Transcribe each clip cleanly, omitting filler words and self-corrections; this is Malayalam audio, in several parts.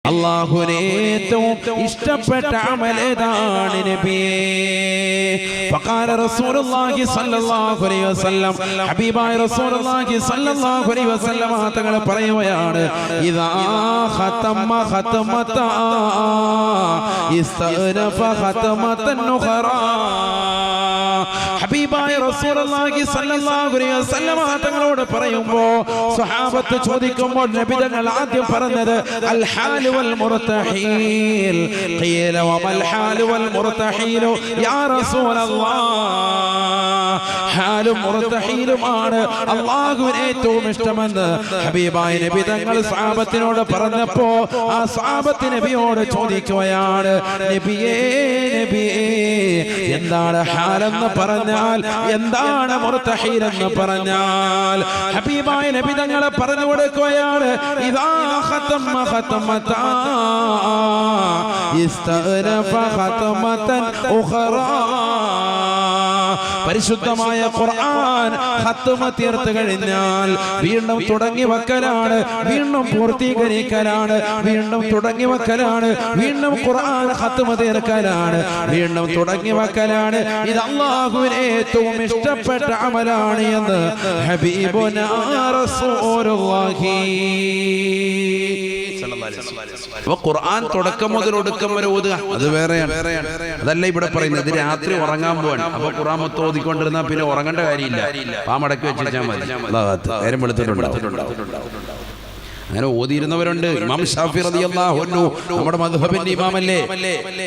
അല്ലാഹുവിന് ഏറ്റവും ഇഷ്ടപ്പെട്ട അമൽ ഏതാണ് നബിയേ? ഫഖാല റസൂലുള്ളാഹി സ്വല്ലല്ലാഹു അലൈഹി വസല്ലം, ഹബീബായ റസൂലുള്ളാഹി സ്വല്ലല്ലാഹു അലൈഹി വസല്ലം തങ്ങൾ പറയുകയാണ്, ഇദാ ഖതമ ഖതമത ഇസ്തഗ്നഫ ഖതമതൻ ഉഖറാ. ഹബീബായ റസൂലുള്ളാഹി സ്വല്ലല്ലാഹു അലൈഹി വസല്ലം തങ്ങളോട് പറയുമ്പോൾ സ്വഹാബത്ത് ചോദിക്കുമ്പോൾ നബി തങ്ങൾ ആദ്യം പറഞ്ഞത് അൽ ഹാലു വൽ മുർതഹീൽ. ഖീല വമൽ ഹാലു വൽ മുർതഹീൽ യാ റസൂലല്ലാഹ്. ഹാലും മുർതഹീലുമാണ് അല്ലാഹുവിന് ഏറ്റവും ഇഷ്ടമെന്ന് ഹബീബായ നബി തങ്ങൾ സ്വഹാബത്തിനോട് പറഞ്ഞപ്പോൾ ആ സ്വഹാബത്ത് നബിയോട് ചോദിക്കുകയാണ്, നബിയേ നബിയേ എന്താണ് ഹാലെന്ന് പറഞ്ഞാൽ, എന്താണ് മുർതഹീൽ എന്ന് പറഞ്ഞാൽ? ഹബീബായ നബി തങ്ങൾ പറഞ്ഞു കൊടുക്കുകയാണ്, ഇദാ ഖതമ ഖതമത ഇസ്തഗ്നഫ ഖതമതൻ ഉഖറാ. പരിശുദ്ധമായ ഖുർആൻ ഖത്മ തീർത്ത് കഴിഞ്ഞാൽ വീണ്ടും തുടങ്ങി വെക്കലാണ്, വീണ്ടും പൂർത്തീകരിക്കലാണ്, വീണ്ടും തുടങ്ങി വെക്കലാണ്, വീണ്ടും ഖുർആൻ ഖത്മ തീർക്കലാണ്, വീണ്ടും തുടങ്ങി വെക്കലാണ്. ഇത് അല്ലാഹുവിന് ഏറ്റവും ഇഷ്ടപ്പെട്ട അമലാണ് എന്ന് ഹബീബുനാ റസൂലുള്ളാഹി. അപ്പൊ ഖുർആൻ തുടക്കം മുതൽ ഒടുക്കം വരെ ഓതുക, അത് വേറെയാണ്. അതല്ല ഇവിടെ പറയുന്നത്. ഇത് രാത്രി ഉറങ്ങാൻ പോവാണ്. അപ്പൊ ഖുർആൻ മൊത്തം ഓതിക്കൊണ്ടിരുന്നാൽ പിന്നെ ഉറങ്ങേണ്ട കാര്യമില്ല, ആ മടക്കി വെച്ചാൽ മതി, നേരം വെളുത്തിട്ടുണ്ടാവും. അങ്ങനെ ഓതിയിരുന്നവരുണ്ട്. ഇമാം ഷാഫി റളിയല്ലാഹു അൻഹു നമ്മുടെ മദ്ഹബിന്റെ ഇമാമല്ലേ,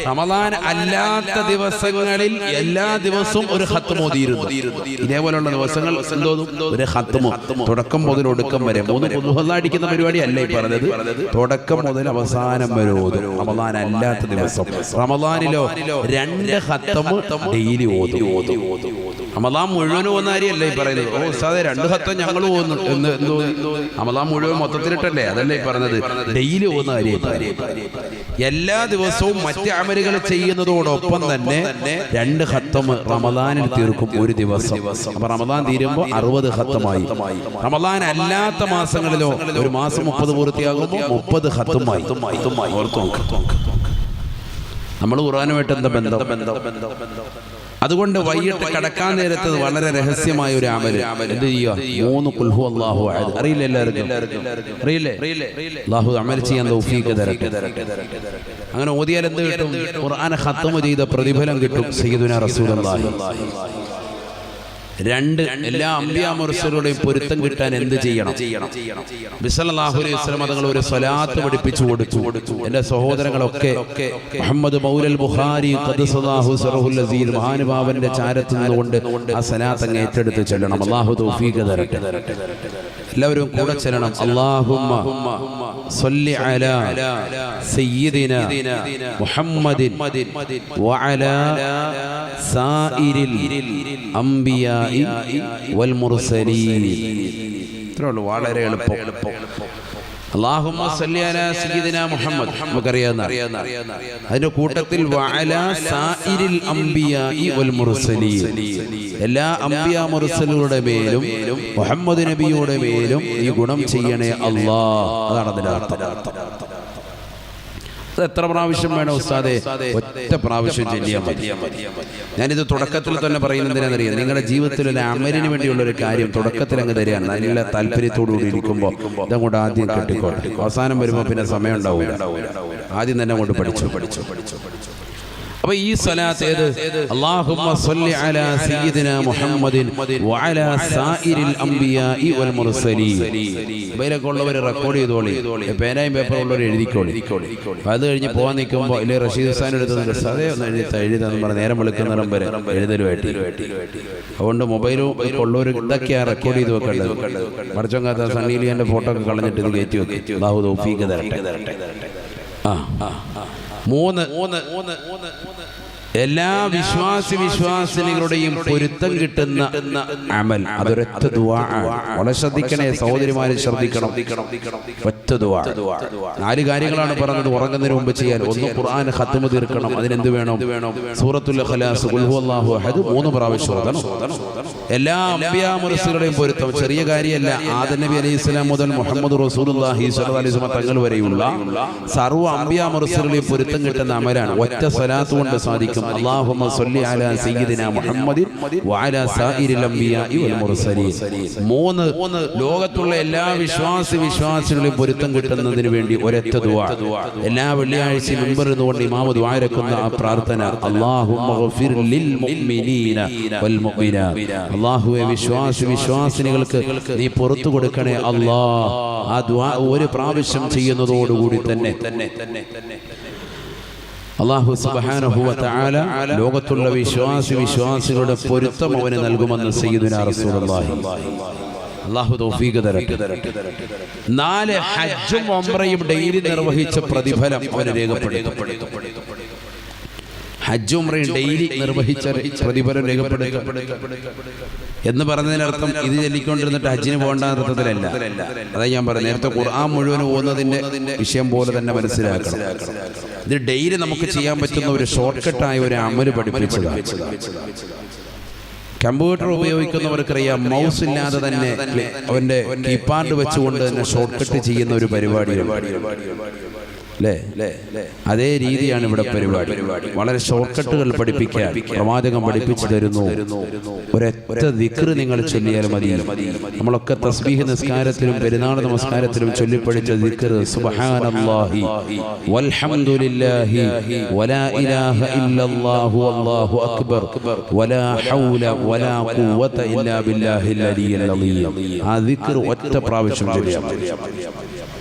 റമളാൻ അല്ലാത്ത ദിവസങ്ങളിൽ എല്ലാ ദിവസവും ഒരു ഖത്മ ഓതിയിരുന്നു. ഇതേപോലെയുള്ള ദിവസങ്ങൾ ഒരു ഖത്മ തുടക്കം മുതൽ ഒടുക്കം വരെ. 3 ഖുതുഹ അടിക്കുന്ന പരിപാടി അല്ലേ പറഞ്ഞത്, തുടക്കം മുതൽ അവസാനം വരെ ഓതും. റമളാൻ അല്ലാത്ത ദിവസം, റമളാനിലോ 2 ഖത്മ ഡെയിലി ഓതും. റമളാൻ മുഴുവൻ ഓതുന്ന കാര്യമല്ല ഈ പറയുന്നത്. ഓ ഉസ്താദേ 2 ഖത്മ ഞങ്ങൾ ഓതുന്നു എന്ന് എന്തോ, റമളാൻ മുഴുവൻ മൊത്തത്തിലിട്ടല്ലേ, അതല്ലേ പറഞ്ഞത്. ഡെയിലി ഓതുന്ന കാര്യം എല്ലാ ദിവസവും മറ്റ് അമലുകൾ ചെയ്യുന്നതോടൊപ്പം തന്നെ 2 ഖത്മ റമളാനിൽ തീർക്കും ഒരു ദിവസം. അപ്പൊ റമളാൻ തീരുമ്പോൾ 60 ഖത്മായി. റമളാൻ അല്ലാത്ത മാസങ്ങളിലോ ഒരു മാസം 30 പൂർത്തിയാകുമ്പോൾ 30 ഖത്മായി. നമ്മൾ ഖുർആനുമായിട്ട് എന്താ ബന്ധം? അതുകൊണ്ട് വൈകിട്ട് കടക്കാൻ നേരത്ത് വളരെ രഹസ്യമായ ഒരു അമല് എന്ത് ചെയ്യുക? 3 ഖുൽ ഹുവല്ലാഹു അഹദ്. അറിയില്ല എല്ലാവർക്കും? അറിയില്ലേ? അല്ലാഹു അമൽ ചെയ്യാൻ തൗഫീഖ് തരട്ടെ. അങ്ങനെ ഓതിയാൽ എന്ത് കിട്ടും? ഖുർആൻ ഖത്മ ചെയ്ത പ്രതിഫലം കിട്ടും. സയ്യിദുനാ റസൂലുള്ളാഹി 2 എല്ലാ അംബിയാ മുർസലുകളുടെയും പൊരുത്തം കിട്ടാൻ എന്ത് ചെയ്യണം? നബി സല്ലല്ലാഹു അലൈഹി വസല്ലം തങ്ങൾ ഒരു സ്വലാത്ത് പഠിപ്പിച്ചു കൊടുത്തു. എൻ്റെ സഹോദരങ്ങളൊക്കെ മുഹമ്മദ് മൗലൽ ബുഖാരി ഖദ്ദസല്ലാഹു സിറഹുൽ അസീസ് മഹാനുഭാവന്റെ ചാരത്ത് നിന്നുകൊണ്ട് ആ സ്വലാത്ത് അങ്ങ് ഏറ്റെടുത്ത് ചെല്ലണം. അല്ലാഹു തൗഫീഖ് തരട്ടെ. എല്ലാവരും കൂടെ ചെല്ലണം. അല്ലാഹുമ്മ സ്വല്ലി അലാ സയ്യിദിന മുഹമ്മദിൻ വഅലാ സായിരിൽ അംബിയാഇ വൽ മുർസലീൻ. ഇത്രയുള്ളൂ, വളരെ എളുപ്പം. അല്ലാഹുമ്മ സ്വല്ലി അലാ സയ്യിദിനാ മുഹമ്മദ് നമുക്കറിയാവുന്ന. അതിന്റെ കൂട്ടത്തിൽ വഅലാ സായിരിൽ അംബിയാഇ വൽ മുർസലീൻ, എല്ലാ അംബിയാ മുർസലുകളുടെ മേലും മുഹമ്മദ് നബിയുടെ മേലും ഈ ഗുണം ചെയ്യണേ അല്ലാഹ്. അതാണ് അതിന്റെ അർത്ഥം. എത്ര പ്രാവശ്യം വേണം ഉസ്താദേ? ഒറ്റ പ്രാവശ്യം ചൊല്ലിയാൽ മതി. ഞാനിത് തുടക്കത്തിൽ തന്നെ പറയുന്നതിനെന്നറിയാം, നിങ്ങളുടെ ജീവിതത്തിൽ ഒരു അമലിന് വേണ്ടിയുള്ള ഒരു കാര്യം തുടക്കത്തിൽ അങ്ങ് തരികയാണ്. നല്ല താല്പര്യത്തോടുകൂടി ഇരിക്കുമ്പോൾ ഇതങ്ങോട്ട് ആദ്യം കെട്ടിക്കോട്ടെ. അവസാനം വരുമ്പോൾ പിന്നെ സമയം ഉണ്ടാവില്ല. ആദ്യം തന്നെ അങ്ങോട്ട് പഠിച്ചു. അപ്പൊ ഈ സ്വലാത്ത് ഏത്? അല്ലാഹുമ്മ സ്വല്ലി അലാ സയ്യിദിനാ മുഹമ്മദിൻ വഅലാ സായിരിൽ അംബിയാഇ വൽ മുർസലീൻ. ഇവരൊക്കെ ഉള്ളവർ റെക്കോർഡ് ചെയ്തോളി, പേനയും പേപ്പറും ഉള്ളവർ എഴുതിക്കോളി. അത് കഴിഞ്ഞ് പോകാൻ നിൽക്കുമ്പോൾ ഇല്ലേ റഷീദ് ഹുസൈൻ എടുത്ത് സതേ ഒന്ന് എഴുതാന്ന് പറഞ്ഞ് നേരം വെളുക്കുന്നിടം വരെ എഴുതലുമായിട്ട്. അതുകൊണ്ട് മൊബൈലും ഉള്ളവർ ഇതൊക്കെയാണ് റെക്കോർഡ് ചെയ്ത് വെക്കേണ്ടത്. മറിച്ചോങ്കാത്ത സണ്ണീലിയന്റെ ഫോട്ടോ ഒക്കെ കളഞ്ഞിട്ട് ഇത് കയറ്റി വെക്കും. അല്ലാഹു തൗഫീഖ് തരട്ടെ. 3 എല്ലാ വിശ്വാസിനികളുടെയും പൊരുത്തം കിട്ടുന്ന അമൽ, അതൊരൊറ്റ ദുആ. വളരെ ശ്രദ്ധിക്കണേ സഹോദരിമാരെ, ശ്രദ്ധിക്കണം. ഒറ്റ ദുആ. 4 കാര്യങ്ങളാണ് പറഞ്ഞത് ഉറങ്ങുന്നതിന് മുമ്പ് ചെയ്യാൻ. ഒന്ന്, ഖുർആൻ ഖത്മ തീർക്കണം. അതിനെന്ത് വേണം? സൂറത്തുൽ ഇഖ്ലാസ്, ഖുൽ ഹുവല്ലാഹു അഹദ് 3 പ്രാവശ്യം ഓതണം. എല്ലാ അംബിയാ മുർസലുകളുടെയും പൊരുത്തം ചെറിയ കാര്യമല്ല. ആദം നബി അലൈഹിസ്സലാം മുതൽ മുഹമ്മദ് റസൂലുള്ളാഹി സ്വല്ലല്ലാഹു അലൈഹി വസല്ലം തങ്ങൾ വരെയുള്ള സർവ്വ അംബിയാ മുർസലുകളുടെയും പൊരുത്തം കിട്ടുന്ന അമലാണ്. ഒറ്റ സ്വലാത്ത് കൊണ്ട് സാധിക്കും. അല്ലാഹുമ്മ സ്വല്ലി അലാ സയ്യിദിനാ മുഹമ്മദിൻ വഅലാ സായിരിൽ അംബിയാഇ വൽ മുർസലീൻ. 3, ലോകത്തുള്ള എല്ലാ വിശ്വാസികളുടെയും പൊരുത്തം കിട്ടുന്നതിന് വേണ്ടി ഒരൊറ്റ ദുആ. എല്ലാ വെള്ളിയാഴ്ചയും മിമ്പറിൽ നിന്നുകൊണ്ട് ഇമാമ് ദുആ ഇറക്കുന്ന ആ പ്രാർത്ഥന, അല്ലാഹുമ്മ ഗഫിർ ലിൽ മുഅ്മിനീന വൽ മുഅ്മിനാത്ത്. അല്ലാഹുവേ വിശ്വാസിനികൾക്ക് നീ പുറത്തു കൊടുക്കണേ അല്ലാഹ്. ആ ദുആ ഒരു പ്രാവശ്യം ചെയ്യുന്നതോടുകൂടി തന്നെ അല്ലാഹു സുബ്ഹാനഹു വ തആല ലോകത്തുള്ള വിശ്വാസികളുടെ പൊരുത്തം അവന് നൽകുമെന്ന് സയ്യിദുനാ റസൂലുള്ളാഹി. അല്ലാഹു തൗഫീഖ് തരട്ടെ. 4, ഹജ്ജും ഉംറയും ഡെയിലി നിർവഹിച്ച പ്രതിഫലം അവന് രേഖപ്പെടുത്തും. ഹജ്ജും ഉംറയും ഡെയിലി നിർവഹിച്ച പ്രതിഫലം രേഖപ്പെടുത്തും എന്ന് പറഞ്ഞതിനർത്ഥം ഇത് ചൊല്ലിക്കൊണ്ടിരുന്നിട്ട് ഹജ്ജിന് പോകേണ്ട അർത്ഥത്തിലല്ല. അതാ ഞാൻ പറഞ്ഞു, നേരത്തെ ഖുർആൻ മുഴുവൻ പോകുന്നതിന്റെ വിഷയം പോലെ തന്നെ മനസ്സിലാക്കണം. ഇത് ഡെയിലി നമുക്ക് ചെയ്യാൻ പറ്റുന്ന ഒരു ഷോർട്ട് കട്ടായ ഒരു അമല് പഠിപ്പിച്ചതാണ്. കമ്പ്യൂട്ടർ ഉപയോഗിക്കുന്നവർക്കറിയാം, മൗസ് ഇല്ലാതെ തന്നെ അവന്റെ കീപാഡ് വെച്ചുകൊണ്ട് തന്നെ ഷോർട്ട് കട്ട് ചെയ്യുന്ന ഒരു പരിപാടിയാണ്. അതേ രീതിയാണ് ഇവിടെ പരിപാടി. വളരെ ഷോർട്ട് കട്ടുകൾ പഠിപ്പിക്കാൻ പ്രവാചകൻ പഠിപ്പിച്ചു തരുന്നു. ഒരൊറ്റ ദിക്ർ നിങ്ങൾ ചൊല്ലിയാൽ മതി. നമ്മളൊക്കെ തസ്ബീഹ് നിസ്കാരത്തിലും പെരുന്നാൾ നമസ്കാരത്തിലും ചൊല്ലിപ്പഠിച്ച ദിക്ർ സുബ്ഹാനല്ലാഹി വൽഹംദുലില്ലാഹി വലാ ഇലാഹ ഇല്ലല്ലാഹു വല്ലാഹു അക്ബർ വലാ ഹൗല വലാ ഖുവത ഇല്ലാ ബില്ലാഹിൽ അലിയ്യിൽ അളീം. ആ ദിക്ർ ഒറ്റ പ്രാവശ്യം ചൊല്ലിയാൽ മതി.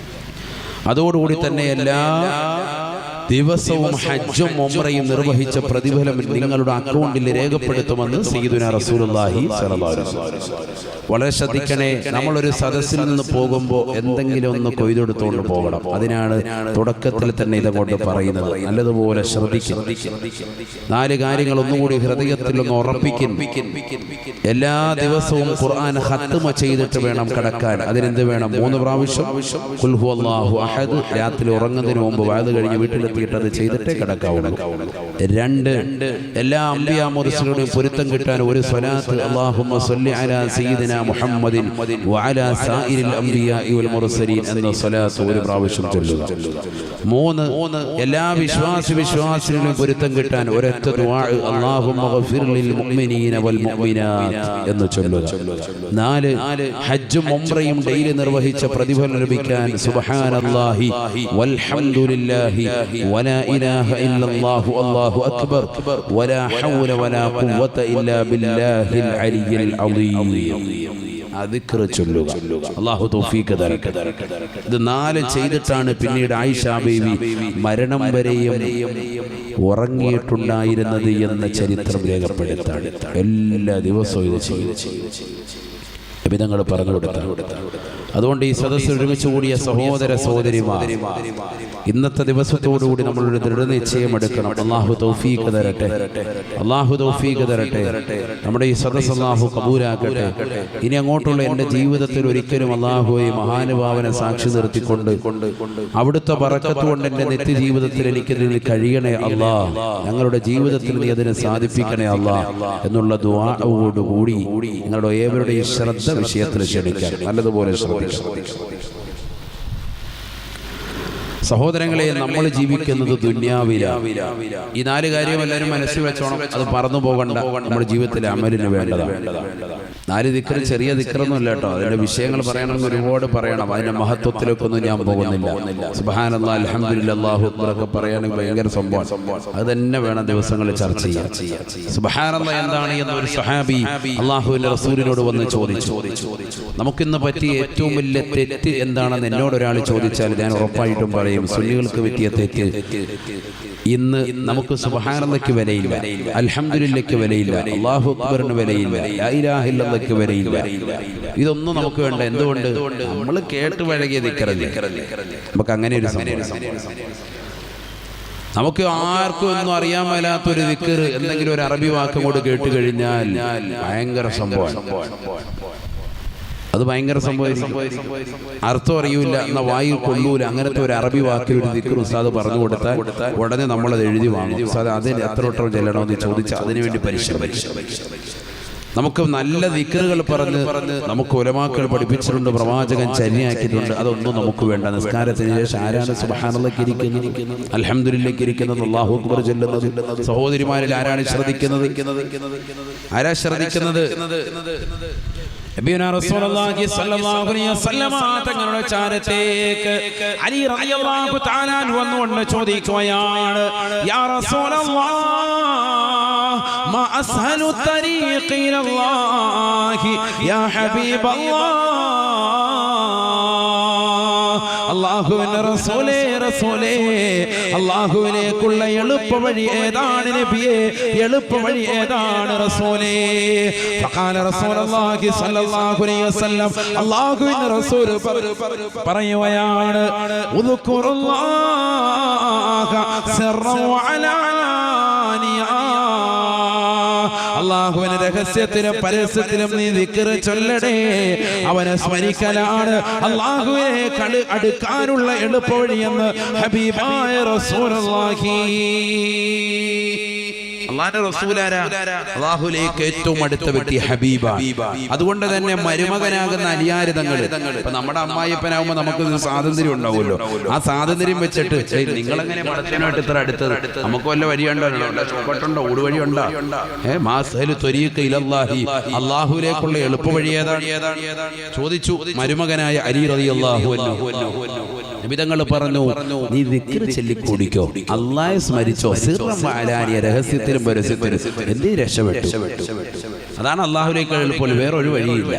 അതോടുകൂടി തന്നെ എല്ലാ ദിവസവും ഹജ്ജും ഉംറയും നിർവഹിച്ച പ്രതിഫലം നിങ്ങളുടെ അക്കൗണ്ടിൽ രേഖപ്പെടുത്തുമെന്ന് സയ്യിദുനാ റസൂലുള്ളാഹി സ്വല്ലല്ലാഹു അലൈഹി വസല്ലം. വളരെ ശ്രദ്ധിക്കണേ. നമ്മളൊരു സദസ്സിൽ നിന്ന് പോകുമ്പോൾ എന്തെങ്കിലും ഒന്ന് കൊയ്തെടുത്തുകൊണ്ട് പോകണം. അതിനാണ് തുടക്കത്തിൽ തന്നെ ഇതങ്ങോട്ട് പറയുന്നത്. നല്ലതുപോലെ ശ്രദ്ധിക്കും. 4 കാര്യങ്ങൾ ഒന്നുകൂടി ഹൃദയത്തിൽ ഒന്ന് ഉറപ്പിക്കും. എല്ലാ ദിവസവും ഖുർആൻ ഖത്മ ചെയ്തിട്ട് വേണം കിടക്കാൻ. അതിനെന്ത് വേണം? 3 പ്രാവശ്യം ഖുൽ ഹുവല്ലാഹു അഹദ് രാത്രി ഉറങ്ങുന്നതിന് മുമ്പ് വഅദ് കഴിഞ്ഞ് വീട്ടിലെത്തിയിട്ട് അത് ചെയ്തിട്ടേ കിടക്കാവുള്ളൂ. 2, എല്ലാ അംബിയാ മുർസലുകളുടെയും പൊരുത്തം കിട്ടാൻ ഒരു സ്വലാത്ത്, അല്ലാഹുമ്മ സ്വല്ലി അലാ സയ്യിദിനാ മുഹമ്മദിൻ വഅലാ സായിരിൽ അംബിയാഇ വൽ മുർസലീൻ എന്ന സ്വലാത്ത് ഒരു പ്രാവശ്യം ചൊല്ലുക. 3, എല്ലാ വിശ്വാസികളുടെയും പൊരുത്തം കിട്ടാൻ ഒരൊറ്റ ദുആ, അല്ലാഹുമ്മ ഗഫിർ ലിൽ മുഅ്മിനീന വൽ മുഅ്മിനാത്ത് എന്ന് ചൊല്ലുക. 4, ഹജ്ജും ഉംറയും ഡെയിലി നിർവഹിച്ച പ്രതിഫലം ലഭിക്കാൻ സുബ്ഹാനല്ലാഹി വൽഹംദുലില്ലാഹി വലാ ഇലാഹ ഇല്ലല്ലാഹു അല്ലാഹു അക്ബർ വലാ ഹൗല വലാ ഖുവത ഇല്ലാ ബില്ലാഹിൽ അലിയ്യിൽ അളീം. ദിക്ർ ചൊല്ലുക. അല്ലാഹു തൗഫീഖ് തരട്ടെ. ഇത് 4 ചെയ്തിട്ടാണ് പിന്നീട് ആയിഷ ബീവി മരണം വരെയും ഉറങ്ങിയിട്ടുണ്ടായിരുന്നത് എന്ന ചരിത്രം രേഖപ്പെടുത്താണ്. എല്ലാ ദിവസവും ഇത് ചെയ്തു തങ്ങൾ പറഞ്ഞു കൊടുത്ത. അതുകൊണ്ട് ഈ സദസ്സിൽ ഒരുമിച്ച് കൂടിയ സഹോദര സഹോദരിമാർ, ഇന്നത്തെ ദിവസത്തോടുകൂടി നമ്മളൊരു ദൃഢനിശ്ചയം എടുക്കണം. അല്ലാഹു തൗഫീഖ് തരട്ടെ. അല്ലാഹു തൗഫീഖ് തരട്ടെ. നമ്മുടെ ഈ സദസ്സ് അല്ലാഹു കബൂലാക്കട്ടെ. ഇനി അങ്ങോട്ടുള്ള എൻ്റെ ജീവിതത്തിൽ ഒരിക്കലും അല്ലാഹുവെ മഹാനുഭാവനെ സാക്ഷി നിർത്തിക്കൊണ്ട് അവിടുത്തെ ബറക്കത്ത് കൊണ്ട് എൻ്റെ നിത്യജീവിതത്തിൽ എനിക്കതിന് കഴിയണേ അല്ലാ, ഞങ്ങളുടെ ജീവിതത്തിൽ നീ അതിനെ സാധിപ്പിക്കണേ അല്ലാ എന്നുള്ള ദുആയോടുകൂടി നിങ്ങളുടെ ഏവരുടെയും ശ്രദ്ധ വിഷയത്തിൽ ക്ഷണിക്കാൻ നല്ലതുപോലെ ശ്രദ്ധിക്കണം. സഹോദരങ്ങളെ, നമ്മൾ ജീവിക്കുന്നത് ദുന്യാവിലാണ്. ഈ 4 കാര്യം എല്ലാവരും മനസ്സിൽ വെച്ചോണം. അത് പറന്നു പോകണ്ട. നമ്മുടെ ജീവിതത്തിലെ അമലിന് വേണ്ടതാണ്. 4 ദിക്ർ ചെറിയ ദിക്റൊന്നും ഇല്ല കേട്ടോ. അതിന്റെ വിഷയങ്ങൾ പറയണമെന്ന് ഒരുപാട് പറയണം. അതിന്റെ മഹത്വത്തിലേക്കൊന്നും ഞാൻ പോകുന്നില്ല. സുബ്ഹാനല്ലാഹ്, അൽഹംദുലില്ലാഹ്, അല്ലാഹു അക്ബർ ഒക്കെ പറയാനും ഭയങ്കര സംഭവം. അത് തന്നെ വേണം ദിവസങ്ങളിൽ ചർച്ച ചെയ്യാൻ. സുബ്ഹാനല്ലാഹ് എന്താണ് എന്ന് ഒരു സഹാബി അല്ലാഹുവിന്റെ റസൂലിനോട് വന്ന് ചോദിച്ചു. നമുക്കിന്ന് പറ്റിയ ഏറ്റവും വലിയ തെറ്റ് എന്താണെന്ന് എന്നോട് ഒരാൾ ചോദിച്ചാൽ ഞാൻ ഉറപ്പായിട്ടും പറയും, സുന്നികൾക്ക് പറ്റിയ തെറ്റ് ഇന്ന് നമുക്ക് സുബ്ഹാനല്ലാഹ്ക്ക് വിലയില്ല, അൽഹംദുലില്ലാഹ്ക്ക് വിലയില്ല, അല്ലാഹു അക്ബറിന് വിലയില്ല, ലാ ഇലാഹ ഇല്ലല്ലാഹ്ക്ക് വിലയില്ല. ഇതൊന്നും നമുക്ക് വേണ്ട. എന്തുകൊണ്ട്? നമ്മൾ കേട്ട് വഴകിയ ദിക്റല്ലേ. നമുക്ക് അങ്ങനെ ഒരു സംഭവം. നമുക്ക് ആർക്കും ഒന്നും അറിയാൻ മേലാത്തൊരു ദിക്ർ എന്തെങ്കിലും ഒരു അറബി വാക്കും കൂടെ കേട്ട് കഴിഞ്ഞാൽ ഭയങ്കര സംഭവമാണ്. അത് ഭയങ്കര സംഭവമായിരിക്കും. അർത്ഥം അറിയൂല, എന്നാ വായിൽ കൊള്ളൂല. അങ്ങനത്തെ ഒരു അറബി വാക്കിൽ ഒരു ദിക്ർ ഉസ്താദ് പറഞ്ഞു കൊടുത്താൽ ഉടനെ നമ്മളത് എഴുതി വാങ്ങും. ഉസ്താദ് അതിന് എത്ര വട്ടം ചെല്ലണമെന്ന് ചോദിച്ചാൽ അതിനുവേണ്ടി പരിശ്രമിക്കും. നമുക്ക് നല്ല ദിക്റുകൾ പറഞ്ഞ് നമുക്ക് ഉലമാക്കൾ പഠിപ്പിച്ചിട്ടുണ്ട്, പ്രവാചകൻ ചര്യയാക്കിയിട്ടുണ്ട്. അതൊന്നും നമുക്ക് വേണ്ട. നിസ്കാരത്തിന് ശേഷം ആരാണ് സുബ്ഹാനല്ലാഹ് ഇരിക്കുന്നത്, അൽഹംദുലില്ലാഹ് ഇരിക്കുന്നത്, അല്ലാഹു അക്ബർ ചൊല്ലുന്നത്? സഹോദരിമാരിൽ ആരാണ് ശ്രദ്ധിക്കുന്നത്? ആരാ ശ്രദ്ധിക്കുന്നത്? നബിയുനാ റസൂലുള്ളാഹി സ്വല്ലല്ലാഹു അലൈഹി വസല്ലമ തങ്ങളുടെ ചാരത്തേക്ക് അലി റളിയല്ലാഹു തആല അൻഹു വന്നുകൊണ്ട് ചോദിക്കുകയാണ്, യാ റസൂലല്ലാഹ് മാ അസ്ഹലു തരീഖി ഇലല്ലാഹി യാ ഹബീബല്ലാഹ്. അല്ലാഹുവിന്റെ റസൂലേ, റസൂലേ, അല്ലാഹുവിലേക്കുള്ള എളുപ്പ വഴി ഏതാണ് നബിയേ? എളുപ്പ വഴി ഏതാണ് റസൂലേ? ഫഖാല റസൂലുള്ളാഹി സ്വല്ലല്ലാഹു അലൈഹി വസല്ലം, അല്ലാഹുവിന്റെ റസൂൽ പറയുകയാണ്, ഉദ്കുറുല്ലാഹ സിർറൻ വഅലാനിയ. അല്ലാഹുവിന്റെ രഹസ്യത്തിലും പരസ്യത്തിലും നീ ദിക്ർ ചൊല്ലടേ. അവനെ സ്മരിക്കലാണ് അല്ലാഹുവിനെ അടുക്കാനുള്ള എളുപ്പവഴിയെന്ന് ഹബീബായ റസൂലുള്ളാഹി. അല്ലാഹുവിന്റെ റസൂലാരാ? അല്ലാഹുവിലേക്ക് ഏറ്റവും അടുത്ത വ്യക്തി ഹബീബ. അതുകൊണ്ട് തന്നെ മരുമകനാകുന്ന അലിയാര് തങ്ങൾ, ഇപ്പൊ നമ്മുടെ അമ്മായിപ്പനാകുമ്പോൾ നമുക്ക് സ്വാതന്ത്ര്യം ഉണ്ടാവുമല്ലോ. ആ സ്വാതന്ത്ര്യം വെച്ചിട്ട് നിങ്ങളെങ്ങനെ മടത്തിനായിട്ട് ഇത്ര അടുത്തത്? നമുക്ക് വല്ല വഴിയുണ്ടോ? ചോക്കട്ടുണ്ടോ? ഊടുവഴിയുണ്ടോ? അല്ലാഹുവിലേക്കുള്ള എളുപ്പ വഴി ഏതാണ് ചോദിച്ചു മരുമകനായ അലി റളിയല്ലാഹു അൻഹു. നബി തങ്ങൾ പറഞ്ഞു, നീ ദിക്ർ ചൊല്ലിക്കൂടിക്കോ, അല്ലാഹയെ സ്മരിച്ചോ, സിർറൻ വഅലാനിയ, രഹസ്യത്തിലും പരസ്യത്തിലും. എന്തേ രക്ഷപ്പെട്ടു. അതാണ് അല്ലാഹുവിലേക്ക് എളുപ്പം. വേറൊരു വഴിയില്ല.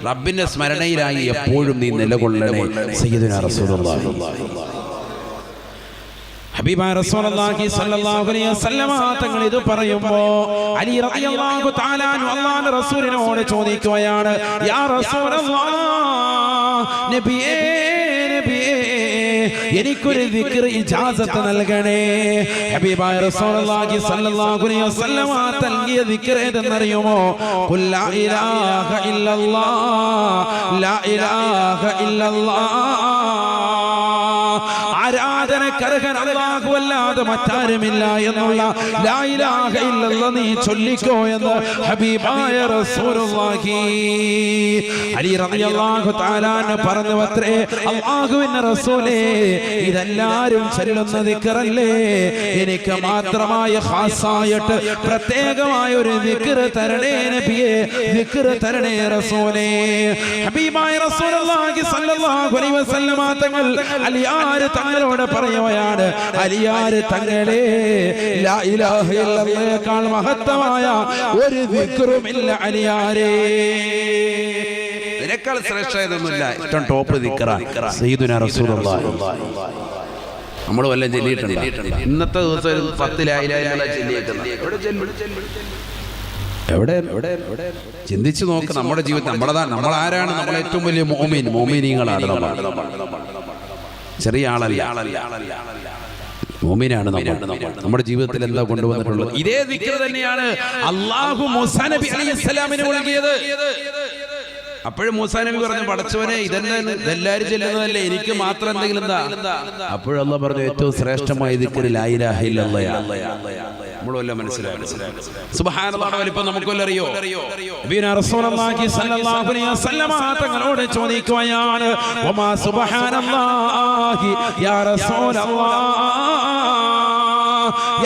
റബ്ബിന്റെ സ്മരണയിലായി എപ്പോഴും നീ നിലകൊള്ളണേ. സയ്യിദുനാ റസൂലുള്ളാഹി ഹബീബായ റസൂലുള്ളാഹി സ്വല്ലല്ലാഹു അലൈഹി വസല്ലമ തങ്ങൾ ഇത് പറയുമ്പോൾ അലി റളിയല്ലാഹു തആല അൻഹു അല്ലാഹുവിന്റെ റസൂലിനോട് ചോദിക്കുകയാണ്, യാ റസൂലല്ലാഹ്, നബിയേ, നബിയേ, എനിക്കൊരു ദിക്ർ ഇജാസത്ത് നൽകണേ. ഹബീബായ റസൂലുള്ളാഹി സ്വല്ലല്ലാഹു അലൈഹി വസല്ലമ നൽകിയ ദിക്ർ ഏതെന്നറിയുമോ? ഖുൽ ലാ ഇലാഹ ഇല്ലല്ലാഹ്, ലാ ഇലാഹ ഇല്ലല്ലാഹ്. ആരാധനക്കർഹൻ അല്ലാഹുവല്ലാതെ മറ്റാരുമില്ല എന്നുള്ള ലാ ഇലാഹ ഇല്ലല്ലാഹ് നീ ചൊല്ലിക്കോ എന്ന് ഹബീബായ റസൂലുള്ളാഹി. അലി റളിയല്ലാഹു തആല അൻഹു പറഞ്ഞു അത്രേ, അല്ലാഹുവിന്റെ റസൂലേ, ഇതെല്ലാരും ചൊല്ലുന്ന ദിക്റല്ലേ, എനിക്ക് മാത്രമായി ഖാസായിട്ട് പ്രത്യേകമായ ഒരു ദിക്ർ തരണേ നബിയേ, ദിക്ർ തരണേ റസൂലേ. ഹബീബായ റസൂലുള്ളാഹി സ്വല്ലല്ലാഹു അലൈഹി വസല്ലമ തങ്ങൾ അലിയാര് തങ്ങളോട് പറയുകയാണ്, അലിയാര് തങ്ങളെ, ലാ ഇലാഹ ഇല്ലല്ലാഹേക്കാൾ മഹത്തമായ ഒരു ദിക്റുമില്ല അലിയാരേ. ഇതിനേക്കാൾ ശ്രേഷ്ഠതൊന്നുമില്ല. ഏറ്റവും ടോപ്പ് ദിക്റാ സയ്യിദുനാ റസൂലുള്ളാഹി. നമ്മൾ വല്ലതും ചൊല്ലിയിട്ടുണ്ട്? ഇന്നത്തെ ദിവസം 10 ലാ ഇലാഹ ഇല്ലല്ലാഹ് ചൊല്ലിയിട്ടുണ്ട്. എവിടെ ചിന്തിച്ചു നോക്ക്. നമ്മുടെ ജീവിതത്തിൽ നമ്മൾ ആരാണ്? നമ്മൾ ഏറ്റവും വലിയ മോമിനീങ്ങളാണ്. ചെറിയ ആളല്ല, മോമിനാണ് നമ്മുടെ ജീവിതത്തിൽ എന്താ കൊണ്ടുവന്നിട്ടുള്ളത്? ഇതേ ദിക്ർ തന്നെയാണ് അല്ലാഹു മൂസാ നബി അലൈഹിസ്സലാമിനെ നൽകിയത്. അപ്പോഴും മൂസാ നബി പറഞ്ഞു, പടച്ചവനെ, ഇതെല്ലാരും ചെല്ലുന്നതല്ലേ, എനിക്ക് മാത്രം എന്തെങ്കിലും എന്താ? അപ്പോഴും അല്ലാഹു പറഞ്ഞു, ഏറ്റവും ശ്രേഷ്ഠമായ ദിക്ർ ലാ ഇലാഹ ഇല്ലല്ലാഹ്. നമ്മളെല്ലാം മനസ്സിലായി. സുബ്ഹാനല്ലാഹ് വലിപ്പം നമുക്കെല്ലാം അറിയോ? നബിയുനാ റസൂലുള്ളാഹി സ്വല്ലല്ലാഹു അലൈഹി വസല്ലമ തങ്ങളോട് ചോദിക്കുകയാണ്, വമാ സുബ്ഹാനല്ലാഹി യാ റസൂലല്ലാഹ്,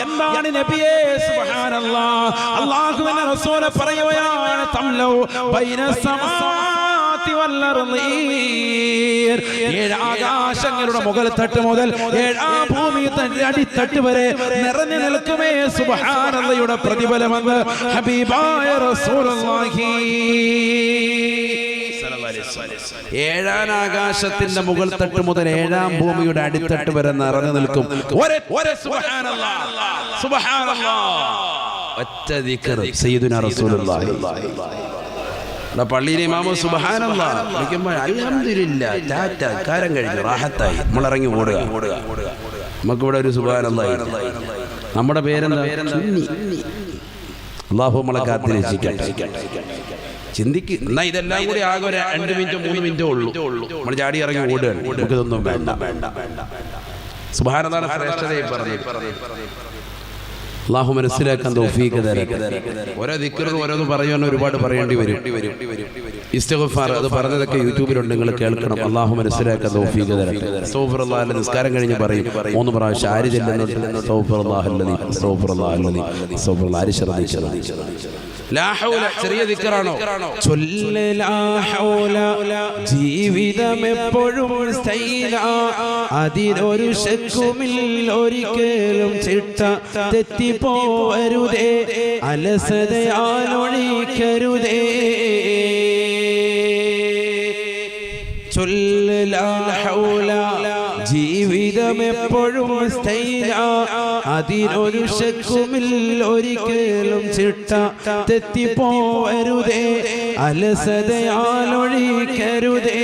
എന്താണ് നബിയേ സുബ്ഹാനല്ലാഹ്? അല്ലാഹുവിന്റെ റസൂൽ പറയുകയാണ്, തംലൗ ബൈന സമാവാതി വൽ അർളി, 7 ആകാശങ്ങളുടെ മുകൾ തട്ട് മുതൽ 7 ഭൂമിയുടെ അടിത്തട്ട് വരെ നിറഞ്ഞു നിൽക്കുമേ സുബ്ഹാനല്ലാഹയുടെ പ്രതിഫലമെന്ന് ഹബീബായ റസൂലുള്ളാഹി. 7 ആകാശത്തിന്റെ മുകൾ തട്ട് മുതൽ 7 ഭൂമിയുടെ അടിത്തട്ട് വരെ നിറഞ്ഞു നിൽക്കും ഒറ്റ ദിക്ർ സയ്യിദുനാ റസൂലുള്ളാഹി. പള്ളിയിലെ ഇമാമു സുബ്ഹാനല്ലാഹ് വിളിക്കുമ്പോൾ അൽഹംദുലില്ലാഹ്, ടാറ്റ, കാരം കഴിഞ്ഞു, റാഹത്തായി, നമ്മളിറങ്ങി ഓടുക. നമുക്കിവിടെ ഒരു സുബ്ഹാനല്ലാഹ്, നമ്മുടെ പേരെന്താ? അല്ലാഹു നമ്മളെ കാത്തിരക്ഷിക്കട്ടെ. ചിന്തിക്ക്. എന്നാൽ ഇതെല്ലാം കൂടി ആകെ 2 മിനിറ്റോ 3 മിനിറ്റോ ഉള്ളൂ. നമ്മൾ ചാടി ഇറങ്ങി ഓടുകയാണ്. നമുക്കിതൊന്നും വേണ്ട. സുബ്ഹാനല്ലാഹ് ശ്രേഷ്ഠതയെ പറഞ്ഞു. അല്ലാഹു മനസ്സിലാക്കാൻ തൗഫീഖ് തരട്ടെ. ഓരോ ദിക്റും ഓരോന്ന് പറയുവാൻ ഒരുപാട് പറയേണ്ടി വരും. ഇസ്തിഗ്ഫാർ അത് പറഞ്ഞതൊക്കെ യൂട്യൂബിലുണ്ട്, നിങ്ങൾ കേൾക്കണം. അല്ലാഹു മനസ്സിലാക്കാൻ തൗഫീഖ് തരട്ടെ. അസ്തഗ്ഫിറുല്ലാഹ് നിസ്കാരം കഴിഞ്ഞ് പറയും 3 പ്രാവശ്യം. ആര് ചെല്ലുന്നുണ്ട്? അസ്തഗ്ഫിറുല്ലാഹല്ലദീ അസ്തഗ്ഫിറുല്ലാഹല്ലദീ അസ്തഗ്ഫിറുല്ലാഹ്. ആര് ശ്രദ്ധിച്ചു? ലാ ഹൗല ചെറിയ ദിക്റാണോ? ചൊല്ല് ലാ ഹൗല. ജീവിതം എപ്പോഴും സ്റ്റൈല, അതിനൊരു ശക്കുമില്ല, ഒരിക്കലും ചിട്ട തെറ്റിപ്പോവരുതേ, അലസതയാലൊഴിക്കരുതേ. ചൊല്ല് ലാ ഹൗല. ജീവിതം എപ്പോഴും സ്റ്റൈല, അതിനൊരു ശക്കുമില്ല, ഒരിക്കലും ചിട്ട തെറ്റിപ്പോവരുതേ, അലസതയാലൊഴിക്കരുതേ.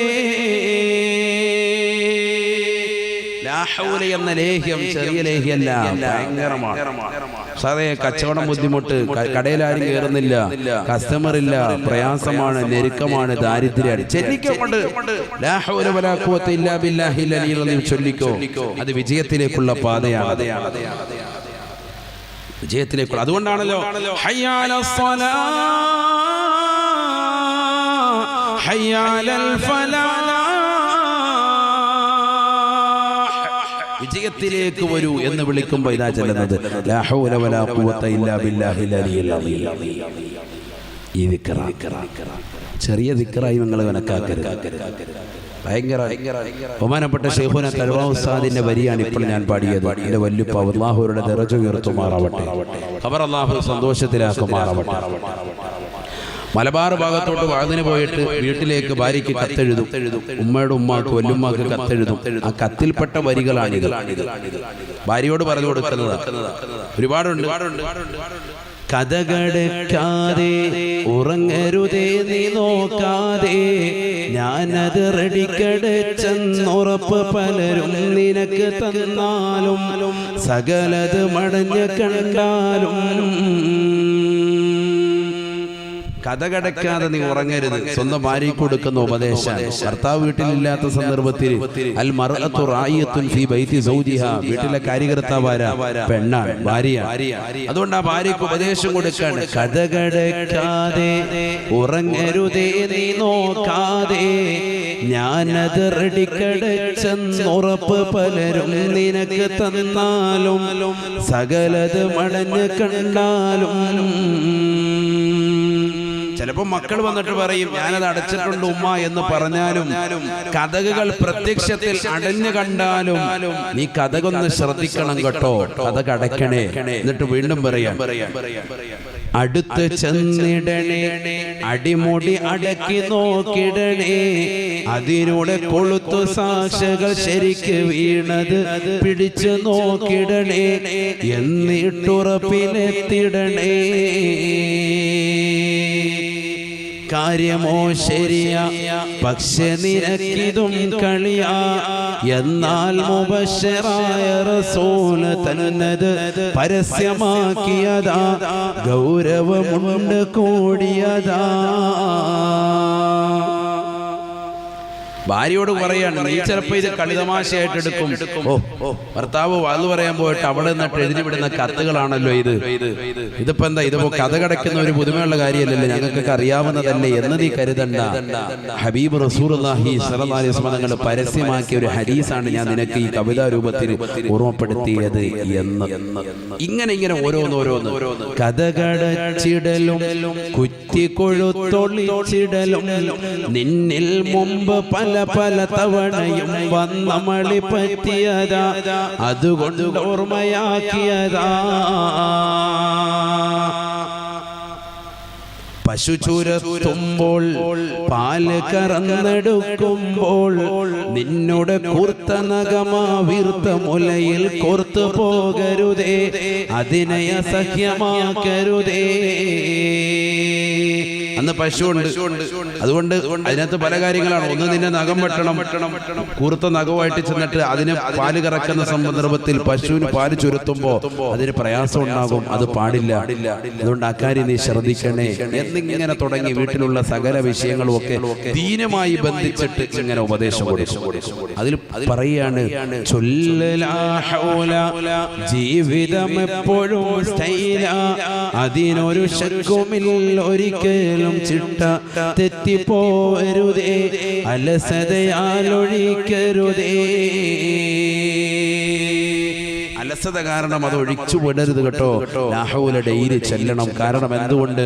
ലാ ഹൗല എന്ന ലേഹ്യം ചെറിയ ലേഹ്യമല്ല, ഭയങ്കരമാണ്. സാറേ കച്ചവടം ബുദ്ധിമുട്ട്, കടയിലാരും കയറുന്നില്ല, കസ്റ്റമർ ഇല്ല, പ്രയാസമാണ്, ഞെരുക്കമാണ്, ദാരിദ്ര്യം, ചെല്ലിക്കൊണ്ട് ലാ ഹൗല വലാ ഖുവത ഇല്ലാ ബില്ലാഹിൽ അലിയിൽ അലീം ചൊല്ലിക്കോ. അത് വിജയത്തിലേക്കുള്ള പാതയാണ്, വിജയത്തിലേക്കുള്ള. അതുകൊണ്ടാണല്ലോ ഹയ്യ അലസ് സ്വലാ ഹയ്യ അലൽ ഫലാഹ്, വിജയത്തിലേക്ക് വരൂ എന്ന് വിളിക്കുമ്പോൾ ഇതാ ചെല്ലുന്നത് ലാ ഹൗല വലാ ഖുവത ഇല്ലാ ബില്ലാഹിൽ അലിയിൽ അലീം. ഈ ദിക്ർ ചെറിയ ദിക്റായി നിങ്ങൾ കണക്കാക്കരുത്, ഭയങ്കര. ബഹുമാനപ്പെട്ട ശൈഖുന തൽവാ ഉസ്താദിന്റെ വരിയാണ് ഇപ്പോൾ ഞാൻ പാടിയത്. എന്റെ വല്ലുപ്പ അല്ലാഹുവിന്റെ ദറജ ഉയർത്തുമാറാവട്ടെ, ഖബർ അല്ലാഹു സന്തോഷത്തിലാക്കുമാറാവട്ടെ. മലബാർ ഭാഗത്തോട്ട് വാതിന് പോയിട്ട് വീട്ടിലേക്ക് ഭാര്യയ്ക്ക് കത്തെഴുതും. ഉമ്മയുടെ ഉമ്മാക്ക് വല്ലുമ്മാക്ക് കത്തെഴുതും. ആ കത്തിൽപ്പെട്ട വരികളാണിത്. ഭാര്യയോട് പറഞ്ഞു കൊടുക്കുന്നത് ഒരുപാടുണ്ട്. കഥകടക്കാതെ ഉറങ്ങരുതേ നീ നോക്കാതെ, ഞാനത് റെഡിക്കടച്ചെന്നുറപ്പ് പലരും നിനക്ക് തന്നാലും, സകലത് മടഞ്ഞ് കണ്ടാലും. കഥ കടക്കാതെ നീ ഉറങ്ങരുത്. സ്വന്തം ഭാര്യയ്ക്ക് കൊടുക്കുന്ന ഉപദേശം. ഭർത്താവ് വീട്ടിലില്ലാത്ത സന്ദർഭത്തിൽ അൽ മർഅതു റായിയത്തുൻ ഫീ ബൈതി സൗജിഹാ, വീട്ടിലെ കാര്യകർത്താവാരാ? പെണ്ണാണ്, ഭാര്യയാണ്. അതുകൊണ്ട് ആ ഭാര്യയ്ക്ക് ഉപദേശം കൊടുക്കാണ്. കഥ കടക്കാതെ ഉറങ്ങരുതേ നീ നോക്കാതെ, ഞാനത് റെഡിക്കടച്ചെന്നുറപ്പ് പലരും നിനക്ക് തന്നാലും, സകലത് മടഞ്ഞ് കണ്ടാലും. ചിലപ്പോ മക്കൾ വന്നിട്ട് പറയും ഞാനത് അടച്ചിട്ടുണ്ട് ഉമ്മ എന്ന് പറഞ്ഞാലും, കഥകൾ പ്രത്യക്ഷത്തിൽ അടഞ്ഞു കണ്ടാലും നീ കഥകൊന്ന് ശ്രദ്ധിക്കണം കേട്ടോ, കഥ അടയ്ക്കണേ. എന്നിട്ട് വീണ്ടും പറയാം, അടുത്ത് ചെന്നിടണേ, അടിമുടി അടക്കി നോക്കിടണേ, അതിലൂടെ കൊളുത്തു സാക്ഷകൾ ശരിക്ക് വീണത് പിടിച്ചു നോക്കിടണേ, എന്നിട്ടുറപ്പിലെത്തിടണേ. കാര്യമോ ശരിയാ, പക്ഷെ നിനക്കിതും കളിയാ, എന്നാൽ മുബശ്ശിറായ റസൂല് തന്നത് പരസ്യമാക്കിയതാ, ഗൗരവമുണ്ട് കൂടിയതാ. ഭാര്യയോട് പറയാണ്, നീ ചിലപ്പോ ഇത് കളിതമാശയായിട്ട് എടുക്കും. ഭർത്താവ് വാതു പറയാൻ പോയിട്ട് അവിടെ നിന്നിട്ട് എഴുതി വിടുന്ന കത്തുകളാണല്ലോ ഇത്. ഇതിപ്പോ എന്താ, ഇതിപ്പോ കഥ കടക്കുന്ന ഒരു പുതുമയുള്ള കാര്യമല്ലല്ലോ, ഞങ്ങൾക്കൊക്കെ അറിയാവുന്നതല്ലേ എന്ന് നീ കരുതണ്ട. ഹബീബ് റസൂലുള്ളാഹി സ്വല്ലല്ലാഹി അലൈഹി വസല്ലം തങ്ങൾ പരസ്യമാക്കിയ ഒരു ഹദീസാണ് ഞാൻ നിനക്ക് ഈ കവിതാ രൂപത്തിൽ ഓർമ്മപ്പെടുത്തിയത് എന്ന്. ഇങ്ങനെ ഓരോന്ന് കഥ കടച്ചിടലും കുറ്റിക്കൊഴുത്തൊളിച്ചിടലും, നിന്നിൽ മുമ്പ് പല തവണയും വന്നമളി പറ്റിയതാ, അതുകൊണ്ട് ഓർമ്മയാക്കിയതാ. പശു ചുരത്തുമ്പോൾ പാല് കറന്നെടുക്കുമ്പോൾ, നിന്നോട് കൂർത്ത നഖമാ വീർത്ത മുലയിൽ കോർത്തു പോകരുതേ, അതിനെ അസഹ്യമാക്കരുതേ. അന്ന് പശുവുണ്ട്. അതുകൊണ്ട് അതിനകത്ത് പല കാര്യങ്ങളാണ്. ഒന്ന്, നിന്നെ നഖം വെട്ടണം. കൂർത്ത നഖമായിട്ട് ചെന്നിട്ട് അതിന് പാല് കറക്കുന്ന സന്ദർഭത്തിൽ പശുവിന് പാല് ചുരുത്തുമ്പോ അതിന് പ്രയാസം ഉണ്ടാകും. അത് പാടില്ല. അതുകൊണ്ട് അക്കാര്യം നീ ശ്രദ്ധിക്കണേ എന്നിങ്ങനെ തുടങ്ങി വീട്ടിലുള്ള സകല വിഷയങ്ങളും ഒക്കെ ദീനുമായി ബന്ധിച്ചിട്ട് ഇങ്ങനെ ഉപദേശം കൊടുക്കും. അതിൽ പറയാണ്, ജീവിതം എപ്പോഴും സ്റ്റൈല, അതിനൊരു ശക്കുമില്ല, ഒരിക്കലും ചിട്ട തെറ്റിപ്പോരുതേ, അലസതയാലൊഴിക്കരുതേ. അലസത കാരണം അത് ഒഴിച്ചു വിടരുത് കേട്ടോ. ലാ ഹൗല ഡെയിലി ചെല്ലണം. കാരണം എന്തുകൊണ്ട്?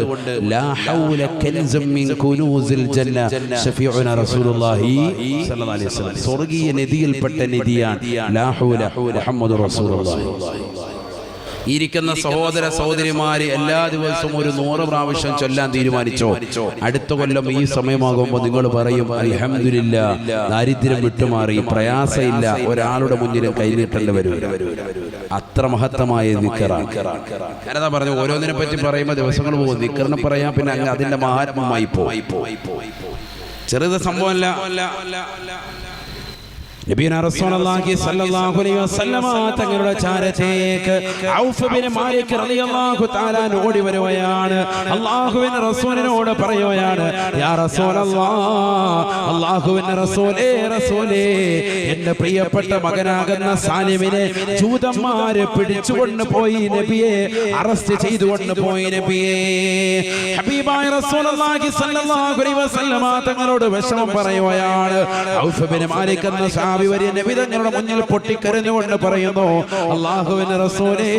ലാ ഹൗല കൻസും മിൻ കുനൂസിൽ ജന്ന, ശഫീഉനാ റസൂലുള്ളാഹി സ്വല്ലല്ലാഹു അലൈഹി വസല്ലം. സ്വർഗീയ നിധിയിൽപ്പെട്ട നിധിയാണ് ലാ ഹൗല മുഹമ്മദുർ റസൂലുള്ളാഹി. ഇരിക്കുന്ന സഹോദര സഹോദരിമാര് എല്ലാ ദിവസവും ഒരു 100 പ്രാവശ്യം ചൊല്ലാൻ തീരുമാനിച്ചോ. അടുത്ത കൊല്ലം ഈ സമയമാകുമ്പോൾ നിങ്ങൾ പറയും, അൽഹംദുലില്ലാ, ദാരിദ്ര്യം വിട്ടുമാറി, പ്രയാസമില്ല, ഒരാളുടെ മുന്നിൽ കൈനീട്ടേണ്ടി വരും. അത്ര മഹത്തമായ ദിക്റാണ്. ഞാനതാ പറഞ്ഞു, ഓരോന്നിനെ പറ്റി പറയുമ്പോൾ ദിവസങ്ങൾ പോകും. ദിക്റിനെ പറയാൻ പിന്നെ അങ്ങ് അതിന്റെ മഹാത്മമായി പോയി. ചെറുത് സംഭവമല്ല. നബിയുനാ റസൂലുള്ളാഹി സ്വല്ലല്ലാഹു അലൈഹി വസല്ലമ തങ്ങളുടെ ചാരത്തേക്ക് ഔഫ് ബിൻ മാലിക് റളിയല്ലാഹു തആല ഓടി വരുകയാണ്. അല്ലാഹുവിന്റെ റസൂലിനോട് പറയുകയാണ്, യാ റസൂലല്ലാഹ്, അല്ലാഹുവിന്റെ റസൂലേ, റസൂലേ, എന്റെ പ്രിയപ്പെട്ട മകനാകുന്ന സാലിമിനെ ജൂതന്മാര് പിടിച്ചുകൊണ്ട് പോയി നബിയെ, അറസ്റ്റ് ചെയ്തുകൊണ്ട് പോയി നബിയെ. ഹബീബായ റസൂലുള്ളാഹി സ്വല്ലല്ലാഹു അലൈഹി വസല്ലമ തങ്ങളോട് വിഷമം പറയുകയാണ്. ഔഫ് ബിൻ മാലിക് എന്ന നബി തങ്ങളുടെ മുന്നിൽ പൊട്ടിക്കരഞ്ഞുകൊണ്ട് പറയുന്നു, അല്ലാഹുവിന്റെ റസൂലേ,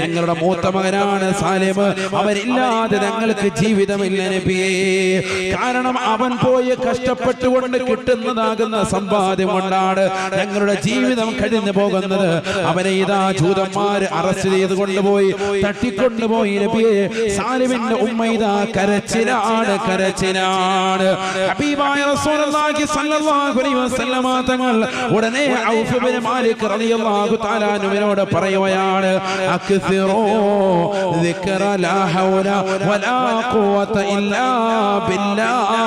ഞങ്ങളുടെ മൂത്ത മകനാണ് സാലിം, അവനില്ലാതെ ഞങ്ങൾക്ക് ജീവിതമില്ല നബിയേ. കാരണം അവൻ പോയി കഷ്ടപ്പെട്ടുകൊണ്ട് കിട്ടുന്നതാകുന്ന സമ്പാദ്യം കൊണ്ടാണ് ഞങ്ങളുടെ ജീവിതം കഴിഞ്ഞു പോകുന്നത്. അവനെ ഇതാ ജൂതന്മാര് അറസ്റ്റ് ചെയ്ത് കൊണ്ടുപോയി, തട്ടിക്കൊണ്ടുപോയി നബിയെ. സാലിമിന്റെ ഉമ്മ ഇതാ കരച്ചിലാണ്. ഹബീബായ റസൂലുള്ളാഹി സ്വല്ലല്ലാഹു അലൈഹി വസല്ലമ ഉടനെ ഔഫ് ബിൻ മാലിക് റളിയല്ലാഹു തആല അൻഹുവിനോട് പറയുകയാണ്, അക്സിറൂ ദിക്റ ലാ ഹൗല വലാ ഖുവത ഇല്ലാ ബില്ലാഹ്.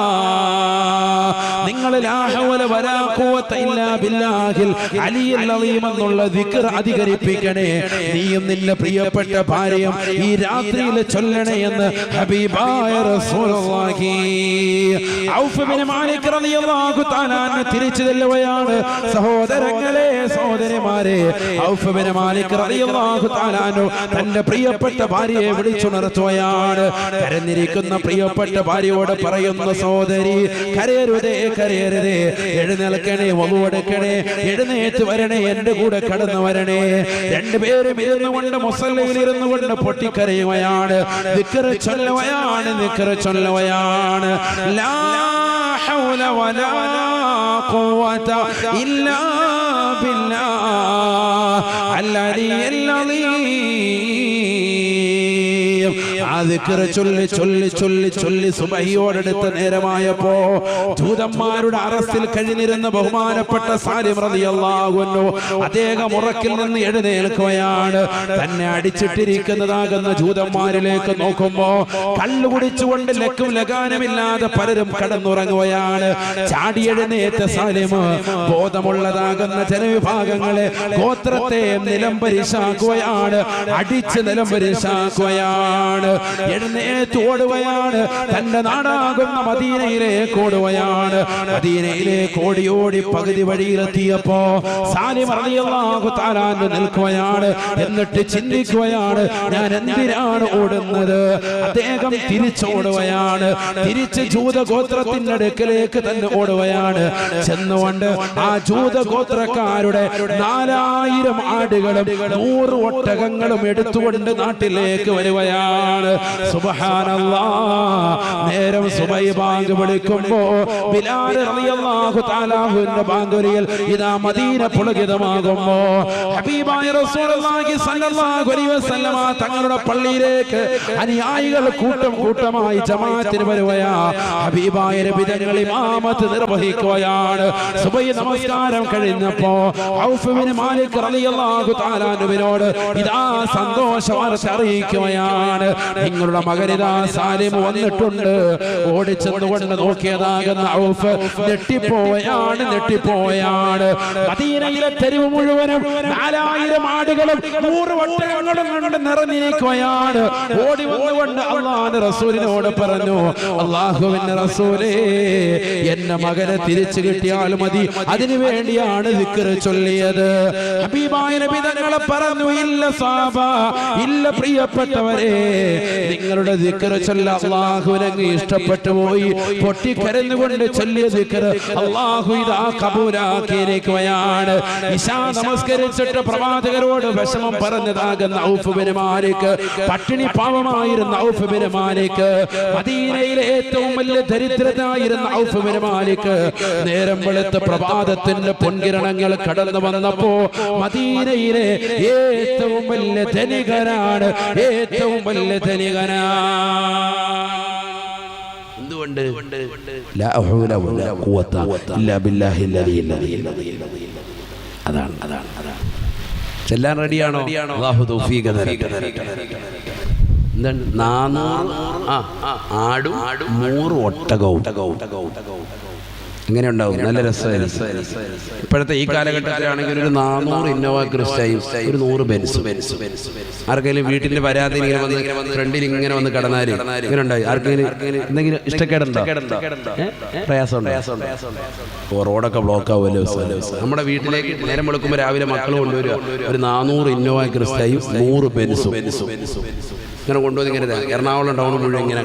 നിങ്ങൾ ലാ ഹൗല വലാ ഖുവത ഇല്ലാ ബില്ലാഹിൽ അലിയുൽ അളീം എന്നുള്ള ദിക്ർ അധികരിപ്പിക്കണേ. നീയും നിന്റെ പ്രിയപ്പെട്ട ഭാര്യയും ഈ രാത്രിയിൽ ചൊല്ലണേ എന്ന് ഹബീബായ റസൂലുള്ളാഹി. ഔഫ് ബിൻ മാലിക് റളിയല്ലാഹു തആല തിരിച്ചു ചെല്ലുകയാണ്. സഹോദരങ്ങളെ, സഹോദരിമാരെ, ഔഫ് ബിൻ മാലിക് റളിയല്ലാഹു തആല തന്റെ പ്രിയപ്പെട്ട ഭാര്യയെ വിളിച്ചുണർത്തുകയാണ്. കരഞ്ഞിരിക്കുന്ന പ്രിയപ്പെട്ട ഭാര്യയോട് പറയുന്നു, സഹോദരി, കരയരുതേ, എഴുന്നേൽക്കണേ, വളു എടുക്കണേ, എഴുന്നേറ്റ് വരണേ, എന്റെ കൂടെ കടന്നു വരണേ. രണ്ടുപേരും ഇരുന്നു കൊണ്ട് മുസല്ലയിൽ ഇരുന്നു കൊണ്ട് പൊട്ടിക്കരയുകയാണ്. ദിക്ർ ചൊല്ലുകയാണ്. ലാ ഹൗല വലാ ഖുവത ഇല്ലാ ബില്ലാഹ് അൽ-അലിയ്യുൽ അളീം. ചൊല്ലി സുബഹിയോടടുത്ത നേരമായപ്പോ ജൂതന്മാരുടെ അറസ്റ്റിൽ കഴിഞ്ഞിരുന്ന ബഹുമാനപ്പെട്ട സാലിം റളിയല്ലാഹു അൻഹു അദ്ദേഹം ഉറക്കിൽ നിന്ന് എഴുന്നേൽക്കുകയാണ്. തന്നെ അടിച്ചിട്ടിരിക്കുന്നതാകുന്ന ജൂതന്മാരിലേക്ക് നോക്കുമ്പോ കള്ളു കുടിച്ചുകൊണ്ട് ലക്കും ലഗാനമില്ലാതെ പലരും കടന്നുറങ്ങുകയാണ്. ചാടി എഴുന്നേറ്റ സാലിം ബോധമുള്ളതാകുന്ന ജനവിഭാഗങ്ങളെ, ഗോത്രത്തെ നിലംപരിശാക്കുകയാണ്, അടിച്ച് നിലംപരിശാക്കുകയാണ്. എഴുന്നേറ്റ് ഓടുകയാണ്. തന്റെ നാടാകുന്ന മദീനയിലേക്ക് ഓടുകയാണ്. മദീനയിലേക്ക് ഓടി പകുതി വഴിയിലെത്തിയപ്പോ സാലിം റളിയല്ലാഹു തആല നിൽക്കുകയാണ്. എന്നിട്ട് ചിന്തിക്കുകയാണ്, ഞാൻ എന്തിനാണ് ഓടുന്നത്? അദ്ദേഹം തിരിച്ചോടുകയാണ്. തിരിച്ച് ജൂതഗോത്രത്തിന്റെ അടുക്കലേക്ക് തന്നെ ഓടുകയാണ്. ചെന്നുകൊണ്ട് ആ ജൂതഗോത്രക്കാരുടെ 4000 ആടുകളും 100 ഒട്ടകങ്ങളും എടുത്തുകൊണ്ട് നാട്ടിലേക്ക് വരികയാണ്. സുബ്ഹാനല്ലാഹ്. നേരം സുബഹി ബാങ്ക് വിളിക്കുമ്പോ ബിലാൽ റളിയല്ലാഹു തആല അൻഹുവിന്റെ ബാങ്കുലിയിൽ ഇദാ മദീന പുളകിതമാകുമ്പോ ഹബീബായ റസൂലുള്ളാഹി സ്വല്ലല്ലാഹു അലൈഹി വസല്ലമ തങ്ങളുടെ പള്ളിയിലേക്ക് അനുയായികൾ കൂട്ടമായി ജമാഅത്തിന് വരികയാ. ഹബീബായ നബി തങ്ങൾ ഇമാമത്ത് നിർവഹിക്കുകയാണ്. സുബഹി നമസ്കാരം കഴിഞ്ഞപ്പോ ഔഫ് ബിൻ മാലിക് റളിയല്ലാഹു തആല അൻഹുവിനോട് ഇദാ സന്തോഷ വാർത്ത അറിയിക്കുകയാണ്. നിങ്ങളുടെ മകനിതാ സാലിം വന്നിട്ടുണ്ട്. ഓടിച്ചെന്നുകൊണ്ട് നോക്കിയതാകുന്ന ഔഫ് ഞെട്ടിപ്പോയാണ്. മദീനയിലെ തെരുവ് മുഴുവനും 4000 ആടുകളും 100 ഒട്ടകങ്ങളും കൊണ്ട് നിറഞ്ഞിരിക്കുകയാണ്. ഓടി വന്നുകൊണ്ട് അല്ലാഹുവിന്റെ റസൂലിനോട് പറഞ്ഞു, അല്ലാഹുവിന്റെ റസൂലേ, എന്റെ മകനെ തിരിച്ചു കിട്ടിയാൽ മതി, അതിനു വേണ്ടിയാണ് ദിക്ർ ചൊല്ലിയത്. ഹബീബായ നബി തങ്ങളെ പറഞ്ഞു, ഇല്ല സഹാബ, ഇല്ല പ്രിയപ്പെട്ടവരെ, നിങ്ങളുടെ ദിക്ർ ചൊല്ല അല്ലാഹുവിനെ ഇഷ്ടപ്പെട്ടു പോയി. പൊട്ടിക്കരഞ്ഞുകൊണ്ട് ചൊല്ലിയ ദിക്ർ അല്ലാഹു ഇതാ കബൂലാക്കിയിരിക്കുകയാണ്. ഇശാ നമസ്കരിച്ചിട്ട് പ്രവാചകരോട് വിഷമം പറഞ്ഞതാകുന്ന ഔഫ് ബിൻ മാലിക്, പട്ടിണി പാവമായിരുന്ന ഔഫ് ബിൻ മാലിക്, മദീനയിലെ ഏറ്റവും വലിയ ദരിദ്രനായിരുന്ന ഔഫ് ബിൻ മാലിക്, നേരം വെളുത്ത പ്രഭാതത്തിന്റെ പൊൻകിരണങ്ങൾ കടന്നു വന്നപ്പോ മദീനയിലെ ഏറ്റവും വലിയ ധനികനാണ്. എന്തുകൊണ്ട്? ലാ ഹൗല വലാ ഖുവത ഇല്ലാ ബില്ലാഹിൽ അലിയിൽ അലീം. അതാണ് ചെല്ലാൻ റെഡിയാണോ? അല്ലാഹു തൗഫീഖ് തരട്ടെ. എന്താണ്? 400 ആടും 100 ഒട്ടകവും. എങ്ങനെ ഉണ്ടാവും? നല്ല രസമായിരിക്കും. ഇപ്പോഴത്തെ ഈ കാലഘട്ടത്തിലാണെങ്കിൽ ഒരു 400 ഇന്നോവ ക്രിസ്റ്റയും ഒരു 100 ബെൻസ്. ആർക്കെങ്കിലും വീട്ടിന്റെ പരാതി ഇങ്ങനെ വന്ന് ഫ്രണ്ടിൽ ഇങ്ങനെ വന്ന് കടന്നാല് ഇങ്ങനെ ഉണ്ടായി ആർക്കെങ്കിലും എന്തെങ്കിലും ഇഷ്ടക്കേടുണ്ടോ? പ്രയാസമുണ്ടോ? റോഡൊക്കെ ബ്ലോക്ക് ആവുമല്ലോ. നമ്മുടെ വീട്ടിലേക്ക് നേരം വെളുക്കുമ്പോൾ രാവിലെ മക്കൾ കൊണ്ടുവരിക ഒരു 400 ഇന്നോവ ക്രിസ്റ്റയും 100 ബെൻസും ഇങ്ങനെ കൊണ്ടുവന്ന് ഇങ്ങനെ എറണാകുളം ടൗൺ മുഴുവൻ ഇങ്ങനെ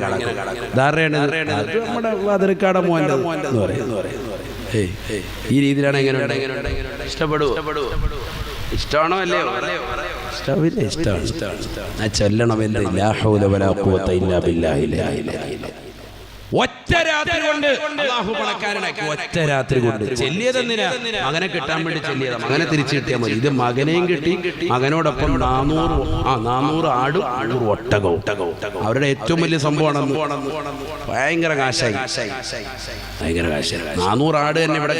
ധാരണയാണ്. നമ്മുടെ അതിർക്കാട മോൻ്റെ എന്ന് പറയുന്നത്. ഈ രീതിയിലാണ്. എങ്ങനെ ഇഷ്ടമാണോ? അല്ലയോ? ഇഷ്ടമാണ്. ചൊല്ലണം. ഒറ്റ രാത്രി കൊണ്ട് അല്ലാഹു പണക്കാരനാക്കി. ഒറ്റ രാത്രി കൊണ്ട് ചെല്ലിയതെന്തിനാ? മകനെ കിട്ടാൻ വേണ്ടി ചെല്ലിയതാ. മകനെ തിരിച്ചു കിട്ടിയാൽ മതി. ഇത് മകനെയും കിട്ടി, മകനോടൊപ്പം 400 ആടും 100 ഒട്ടകവും. അവരുടെ ഏറ്റവും വലിയ സംഭവമാണ്. ഭയങ്കര കാശായി. 400 ആട് തന്നെ ഇവിടെ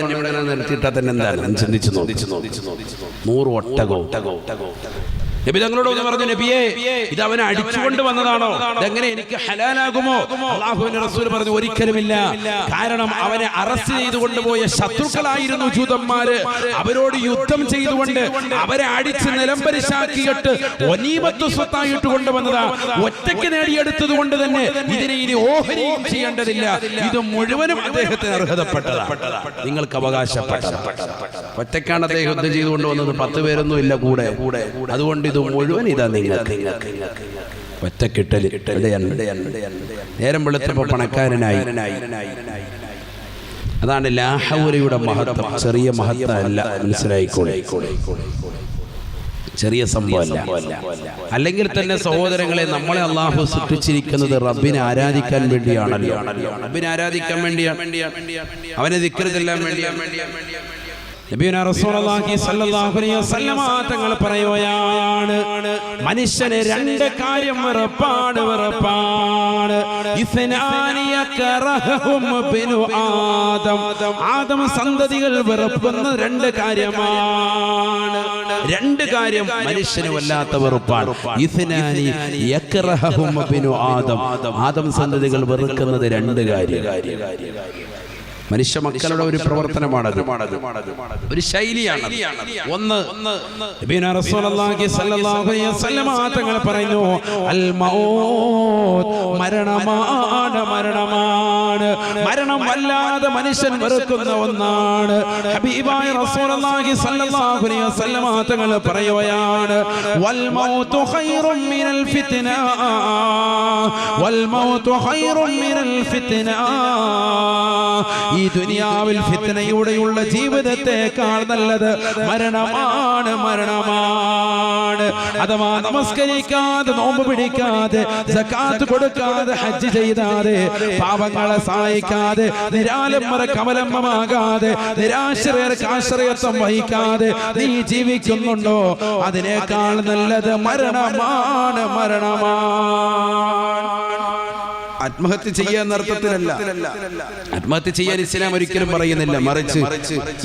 നിർത്തിയിട്ടാൽ തന്നെ എന്താണ് ചിന്തിച്ചു നോക്കി. 100 ഒട്ടകവും. നബി തങ്ങളോട് ഒന്ന് പറഞ്ഞു, നബിയേ, ഇത് അവനെ അടിച്ചുകൊണ്ട് വന്നതാണോ? ഇതെങ്ങനെ എനിക്ക് ഹലാലാകുമോ? അല്ലാഹുവിന്റെ റസൂൽ പറഞ്ഞു, ഒരിക്കലുമില്ല. കാരണം അവനെ അറസ്റ്റ് ചെയ്തു കൊണ്ടുപോയ ശത്രുക്കളായിരുന്നു ജൂതന്മാര്. അവരോട് യുദ്ധം ചെയ്തുകൊണ്ട് അവരെ അടിച്ച് നിലംപരിശാക്കിയിട്ട് ഒനീമത്ത് സ്വത്തായിട്ട് കൊണ്ടുവന്നതാ. ഒറ്റയ്ക്ക് നേടിയെടുത്തത് കൊണ്ട് തന്നെ ഇതിനെ ഇനി ഓഹരിയും ചെയ്യേണ്ടതില്ല. ഇത് മുഴുവനും അദ്ദേഹത്തിന് അർഹതപ്പെട്ടതാ, നിങ്ങൾക്ക് അവകാശപ്പെട്ടതാ. ഒറ്റയ്ക്കാണ് അദ്ദേഹം യുദ്ധം ചെയ്തു കൊണ്ടുവന്നത്. 10 പേരൊന്നും ഇല്ല കൂടെ. അതുകൊണ്ട് ഇത് മുഴുവൻ ഇതാ നിങ്ങൾക്ക്. ഒറ്റക്കിട്ടൽ. നേരം വെളുത്തപ്പോൾ പണക്കാരനായി. അതാണ് ലാഹൗലയുടെ മഹത്വം. ചെറിയ മഹത്വം അല്ല, മനസ്സിലായിക്കോളെ. ചെറിയ സംഭവമല്ല. അല്ലെങ്കിൽ തന്നെ സഹോദരങ്ങളെ, നമ്മളെ അല്ലാഹു സൃഷ്ടിച്ചിരിക്കുന്നത് റബ്ബിനെ ആരാധിക്കാൻ വേണ്ടിയാണല്ലോ. റബ്ബിനെ ആരാധിക്കാൻ വേണ്ടിയാണ്, അവനെ ദിക്ർ ചെല്ലാൻ വേണ്ടിയാണ്. നബിയുനാ റസൂലുള്ളാഹി സ്വല്ലല്ലാഹു അലൈഹി വസല്ലം തങ്ങൾ പറയുകയാണ്, മനുഷ്യന് 2 കാര്യം വെറുപ്പാണ്. ഇസ്നാനി യക്റഹും ബിനു ആദം സന്തതികൾ വെറുക്കുന്ന 2 കാര്യമാണ്. 2 കാര്യം മനുഷ്യന് വല്ലാത്ത വെറുപ്പാണ്. ഇസ്നാനി യക്റഹും ബിനു ആദം സന്തതികൾ വെറുക്കുന്നത് 2 കാര്യം. മനുഷ്യ മക്കളുടെ ഒരു പ്രവർത്തനമാണത്, ഒരു ശൈലിയാണ്. ഒന്ന്, നബിയുനാ റസൂലുള്ളാഹി സ്വല്ലല്ലാഹു അലൈഹി വസല്ലം തങ്ങൾ പറയുന്നു, അൽ മൗത്ത്, മരണമാണ്. മരണം വല്ലാതെ മനുഷ്യൻ വെറുക്കുന്ന ഒന്നാണ്. ഹബീബായ റസൂലുള്ളാഹി സ്വല്ലല്ലാഹു അലൈഹി വസല്ലം തങ്ങൾ പറയുകയാണ്, വൽ മൗതു ഖൈറും മിനൽ ഫിത്ന, വൽ മൗതു ഖൈറും മിനൽ ഫിത്ന. ഈ ദുനിയാവിൽ ഫിത്നയുടെയുള്ള ജീവിതത്തെക്കാൾ നല്ലത് മരണമാണ്. അഥവാ നമസ്കരിക്കാതെ, നോമ്പ് പിടിക്കാതെ, സകാത്ത് കൊടുക്കാതെ, ഹജ്ജ് ചെയ്താതെ, പാവങ്ങളെ സഹായിക്കാതെ, നിരാലംബര കമലമ്മമാകാതെ, നിരാശ്രയർക്ക് ആശ്രയത്വം വഹിക്കാതെ നീ ജീവിക്കുന്നുണ്ടോ? അതിനേക്കാൾ നല്ലത് മരണമാണ്. ആത്മഹത്യ ചെയ്യാൻ അർത്ഥത്തിലല്ല. ആത്മഹത്യ ചെയ്യാൻ ഇസ്ലാം ഒരിക്കലും പറയുന്നില്ല. മറിച്ച്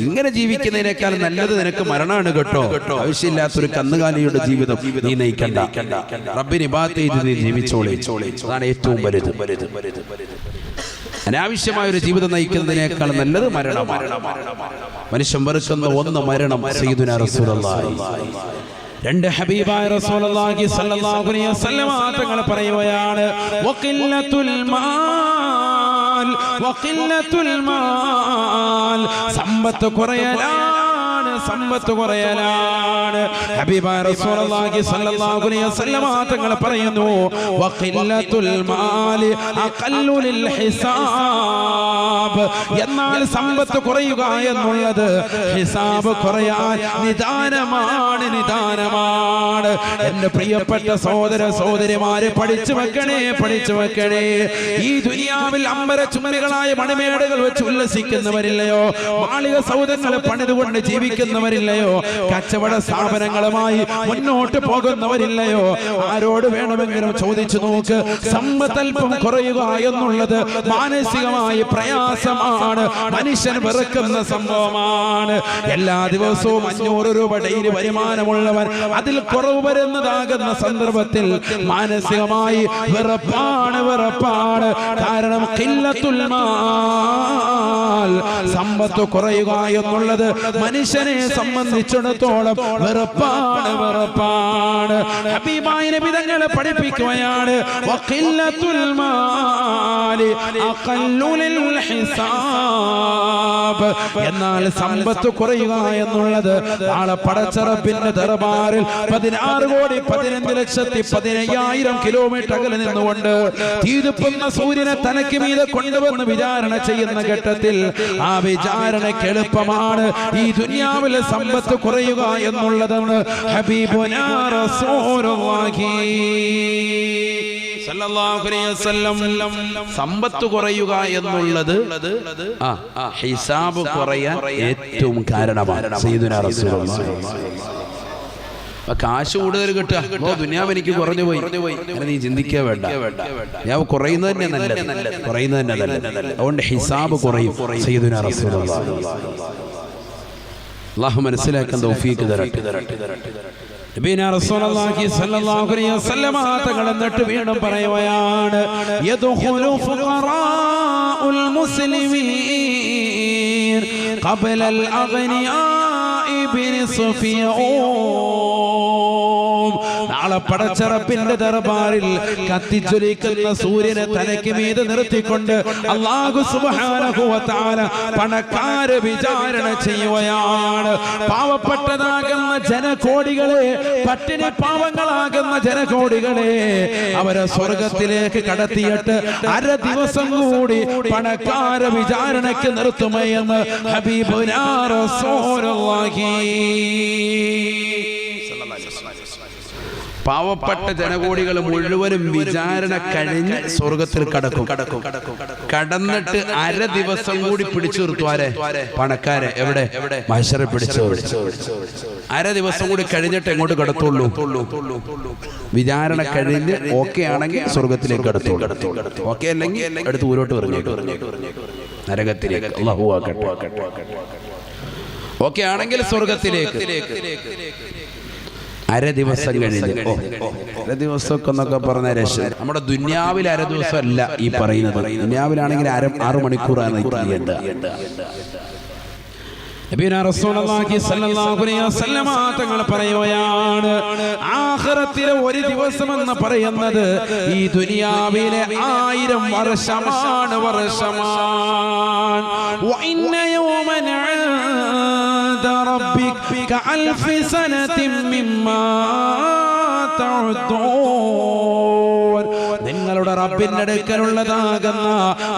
ഇങ്ങനെ ജീവിക്കുന്നതിനേക്കാൾ നല്ലത് നിനക്ക് മരണമാണ് കേട്ടോ. ആവശ്യമില്ലാത്തൊരു കന്നുകാലിയുടെ ജീവിതം നീ നയിക്കണ്ട. റബ്ബിനെ ഇബാദത്ത് ചെയ്ത് നീ ജീവിച്ചോളേ. അതാണ് ഏറ്റവും വലുത്. അനാവശ്യമായ ഒരു ജീവിതം നയിക്കുന്നതിനേക്കാൾ നല്ലത് മരണമാണ്. മനുഷ്യൻ വെറുക്കുന്ന ഒന്ന് മരണം. സയ്യിദുനാ റസൂലുള്ളാഹി രണ്ട് ഹബീബായ റസൂലുള്ളാഹി സ്വല്ലല്ലാഹു അലൈഹി വസല്ലം തങ്ങൾ പറയുകയാണ്, വഖില്ലത്തുൽ മാൽ വഖില്ലത്തുൽ മാൽ, സമ്പത്ത് കുറയലാണ്, സമ്പത്ത് കുറയലാണ്. ഹബീബായ റസൂലുള്ളാഹി സ്വല്ലല്ലാഹു അലൈഹി വസല്ലം തങ്ങൾ പറയുന്നു, വഖില്ലത്തുൽ മാൽ അഖല്ലു ലിൽ ഹിസാബ്, എന്നാൽ സമ്പത്ത് കുറയുക എന്നുള്ളത് ഹിസാബ് കുറയാൻ നിദാനമാണ്, നിദാനമാണ്. എന്റെ പ്രിയപ്പെട്ട സഹോദര സഹോദരിമാരെ, പഠിച്ചു വെക്കണേ, പഠിച്ചു വെക്കണേ. ഈ ദുനിയാവിൽ അമ്പര ചുമലുകളായ മണിമേടകൾ വെച്ച് ഉല്ലസിക്കുന്നവരില്ലയോ? മാളിക സൗധങ്ങൾ പണിതുകൊണ്ട് ജീവിക്കുന്നവരില്ലയോ? കച്ചവട സ്ഥാപനങ്ങളുമായി മുന്നോട്ട് പോകുന്നവരില്ലയോ? ആരോട് വേണമെങ്കിലും ചോദിച്ചു നോക്ക്. സമ്പത്തൽപ്പം കുറയുക എന്നുള്ളത് മാനസികമായി പ്രയാസമാണ്, മനുഷ്യൻ വെറുക്കുന്ന സംഭവമാണ്. എല്ലാ ദിവസവും 500 രൂപ ഡെയിലി വരുമാനമുള്ളവൻ അതിൽ കുറവ് വരുന്നതാകുന്ന സന്ദർഭത്തിൽ മാനസികമായി വെറുപ്പാണ്, വെറുപ്പാണ്. കാരണം ഖില്ലത്തുൽ മാൽ, സമ്പത്ത് കുറയുക എന്നുള്ളത് മനുഷ്യനെ സംബന്ധിച്ചിടത്തോളം വെറുപ്പാണ്, വെറുപ്പാണ്. ഹബീബായ നബി തങ്ങൾ പഠിപ്പിക്കുകയാണ്, വഖില്ലത്തുൽ മാലി അഖല്ലു ലിൽ ഹിസാബ്, എന്നാൽ സമ്പത്ത് കുറയുക എന്നുള്ളത് നാളെ പടച്ചറബിന്റെ ദർബാറിൽ 16,15,15,000 കിലോമീറ്റർ അകലെ നിന്നുകൊണ്ട് തീരുപ്പുന്ന സൂര്യനെ തനക്ക് മീതെ കൊണ്ടുവന്ന് വിചാരണ ചെയ്യുന്ന ഘട്ടത്തിൽ ആ വിചാരണയ്ക്ക് എളുപ്പമാണ് ഈ ദുനിയാവിലെ സമ്പത്ത് കുറയുക എന്നുള്ളതെന്ന് ഹബീബുനാ റസൂലുള്ളാഹി സല്ലല്ലാഹു അലൈഹി വസല്ലം. സമ്പത്ത് കുറയുക എന്നുള്ളത് ഹിസാബ് കുറയാൻ ഏറ്റവും കാരണമാണ്. സയ്യിദുനാ റസൂലുള്ളാഹി കാശ് കൂടുതൽ കിട്ടുക, ദുനിയാവ് എനിക്ക് കുറഞ്ഞു പോയി, അങ്ങനെ നീ ചിന്തിക്കുക വേണ്ട. ഞാൻ കുറയുന്നത് തന്നെ നല്ലത്, കുറയുന്നത് തന്നെ നല്ലത്. അതുകൊണ്ട് ഹിസാബ് കുറയും. സയ്യിദുനാ റസൂലുള്ളാഹി അല്ലാഹു മനസ്സിലാക്കാൻ തൗഫീഖ് തരട്ടെ. നബിനാ റസൂലുള്ളാഹി സ്വല്ലല്ലാഹു അലൈഹി വസല്ലം തങ്ങൾ എന്നിട്ട് വീണ്ടും പറയുകയാണ്, യദ്ഖുലു ഫുഖറാഉൽ മുസ്ലിമീൻ ഖബ്ലൽ അഗ്നിയാഇ ബിനിസ്ഫിയഉം, നാളെ പടച്ചറപ്പിന്റെ ദർബാറിൽ കത്തിജ്വലിക്കുന്ന സൂര്യനെ തലയ്ക്ക് മീതെ നിർത്തിക്കൊണ്ട് അല്ലാഹു സുബ്ഹാനഹു വ തആല പണക്കാരെ വിചാരണ ചെയ്യുകയാണ്. പാവപ്പെട്ടതാകുന്ന ജനകോടികളെ, പട്ടിണി പാവങ്ങളാകുന്ന ജനകോടികളെ അവരെ സ്വർഗത്തിലേക്ക് കടത്തിയിട്ട് 1/2 ദിവസം കൂടി പണക്കാരെ വിചാരണയ്ക്ക് നിർത്തുമെന്ന് ഹബീബുനാ റസൂലുള്ളാഹി. പാവപ്പെട്ട ജനകോടികൾ മുഴുവനും വിചാരണ കഴിഞ്ഞ് സ്വർഗത്തിൽ കടക്കും. കടന്നിട്ട് 1/2 ദിവസം കൂടി പിടിച്ചു നിർത്തുവാരെ പണക്കാരെ. എവിടെ? മഹ്ശറിൽ പിടിച്ചു. 1/2 ദിവസം കൂടി കഴിഞ്ഞിട്ട് എങ്ങോട്ട് കടത്തുള്ളൂ? വിചാരണ കഴിഞ്ഞ് ഓക്കെ ആണെങ്കിൽ സ്വർഗത്തിലേക്ക് കടത്തുള്ളൂ. ഓക്കെ അല്ലെങ്കിൽ അടുത്ത് ഊരോട്ട് പറഞ്ഞേക്കും, നരകത്തിലേക്ക്. അല്ലാഹു ആക്കട്ടെ. ഓക്കെ ആണെങ്കിൽ സ്വർഗത്തിലേക്ക്. 1/2 ദിവസം കഴിഞ്ഞ് 1/2 ദിവസമൊക്കെ എന്നൊക്കെ പറഞ്ഞ രക്ഷ. നമ്മുടെ ദുന്യാവിൽ 1/2 ദിവസം അല്ല ഈ പറയുന്നത്. ദുന്യാവിലാണെങ്കിൽ 6 മണിക്കൂറാണ് ചെയ്യേണ്ടത്. നബിയുനാ റസൂലുള്ളാഹി സ്വല്ലല്ലാഹു അലൈഹി വസല്ലം തങ്ങൾ പറയുകയാണ്, ആഖിറത്തിലെ ഒരു ദിവസം എന്ന് പറയുന്നത് ഈ ദുനിയാവിലെ 1000 വർഷമാണ്, വർഷമാണ്. വഇന്ന യൗമൻ ഇൻദ റബ്ബിക അൽഫി സനതിൻ മിമ്മാ തഉദ്ദൂൻ, നിങ്ങളുടെ റബ്ബിന്റെ അടുക്കലുള്ളതാകുന്ന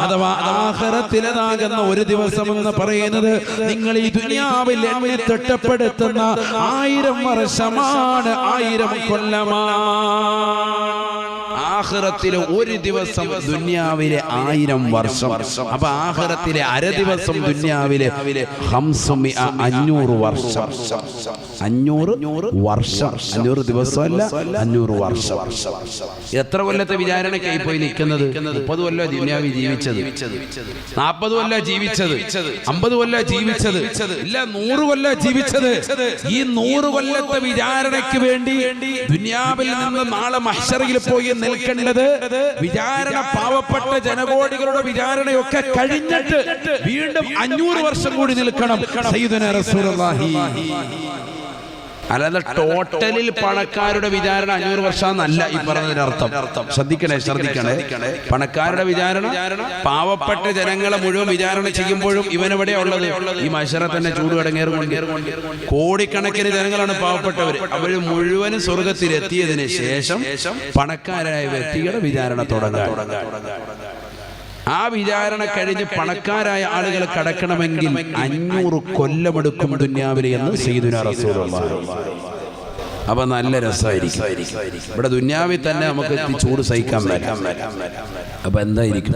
അഥവാ ആഖിറത്തിലേതാകുന്ന ഒരു ദിവസം എന്ന് പറയുന്നത് നിങ്ങൾ ഈ ദുനിയാവിൽ എണ്ണി തിട്ടപ്പെടുത്തുന്ന 1000 വർഷമാണ്, 1000 കൊല്ലമാണ്. ആ ആഖിറത്തിലെ ഒരു ദിവസം ദുനിയാവിലെ 1000 വർഷം. അപ്പൊ ആഖിറത്തിലെ അര ദിവസം ദുനിയാവിലെ 500 വർഷം. 500 വർഷം. 500 ദിവസമല്ല, 500 വർഷം. എത്ര കൊല്ലത്തെ വിചാരണയ്ക്കായി പോയി നിൽക്കുന്നത്? 30 കൊല്ലം ദുനിയാവി ജീവിച്ചത്, 40 കൊല്ലം ജീവിച്ചത്, 50 കൊല്ലം ജീവിച്ചത്, ഇല്ല 100 കൊല്ലം ജീവിച്ചത്. ഈ 100 കൊല്ലത്തെ വിചാരണയ്ക്ക് വേണ്ടി ദുനിയാവിൽ നിന്ന് നാളെ മഹ്ശറിൽ പോയി നിൽക്കേണ്ടത്. വിചാരണ പാവപ്പെട്ട ജനകോടികളുടെ വിചാരണയൊക്കെ കഴിഞ്ഞിട്ട് വീണ്ടും 500 വർഷം കൂടി നിൽക്കണം. സയ്യിദുനാ റസൂലുള്ളാഹി. അല്ലാതെ ടോട്ടലിൽ പണക്കാരുടെ വിചാരണ 500 വർഷം എന്നല്ല ഈ പറഞ്ഞതിനർത്ഥം. ശ്രദ്ധിക്കണേ. പണക്കാരുടെ വിചാരണ പാവപ്പെട്ട ജനങ്ങളെ മുഴുവൻ വിചാരണ ചെയ്യുമ്പോഴും ഇവനെവിടെയാ ഉള്ളത്? ഈ മഹ്ശറ തന്നെ ചൂടുകടങ്ങേറുകൊണ്ട് കോടിക്കണക്കിന് ജനങ്ങളാണ് പാവപ്പെട്ടവർ. അവർ മുഴുവനും സ്വർഗത്തിലെത്തിയതിന് ശേഷം പണക്കാരായ വ്യക്തികളുടെ വിചാരണ തുടങ്ങാം. ആ വിചാരണ കഴിഞ്ഞ് പണക്കാരായ ആളുകൾ കടക്കണമെങ്കിൽ 500 കൊല്ലമെടുക്കും ദുനിയാവിൽ എന്ന് സയ്യിദുനാ റസൂലുള്ളാഹി. അപ്പൊ നല്ല രസമായിരിക്കും. ഇവിടെ ദുനിയാവിൽ തന്നെ നമുക്ക് ചൂട് സഹിക്കാൻ പറ്റും. അപ്പൊ എന്തായിരിക്കും?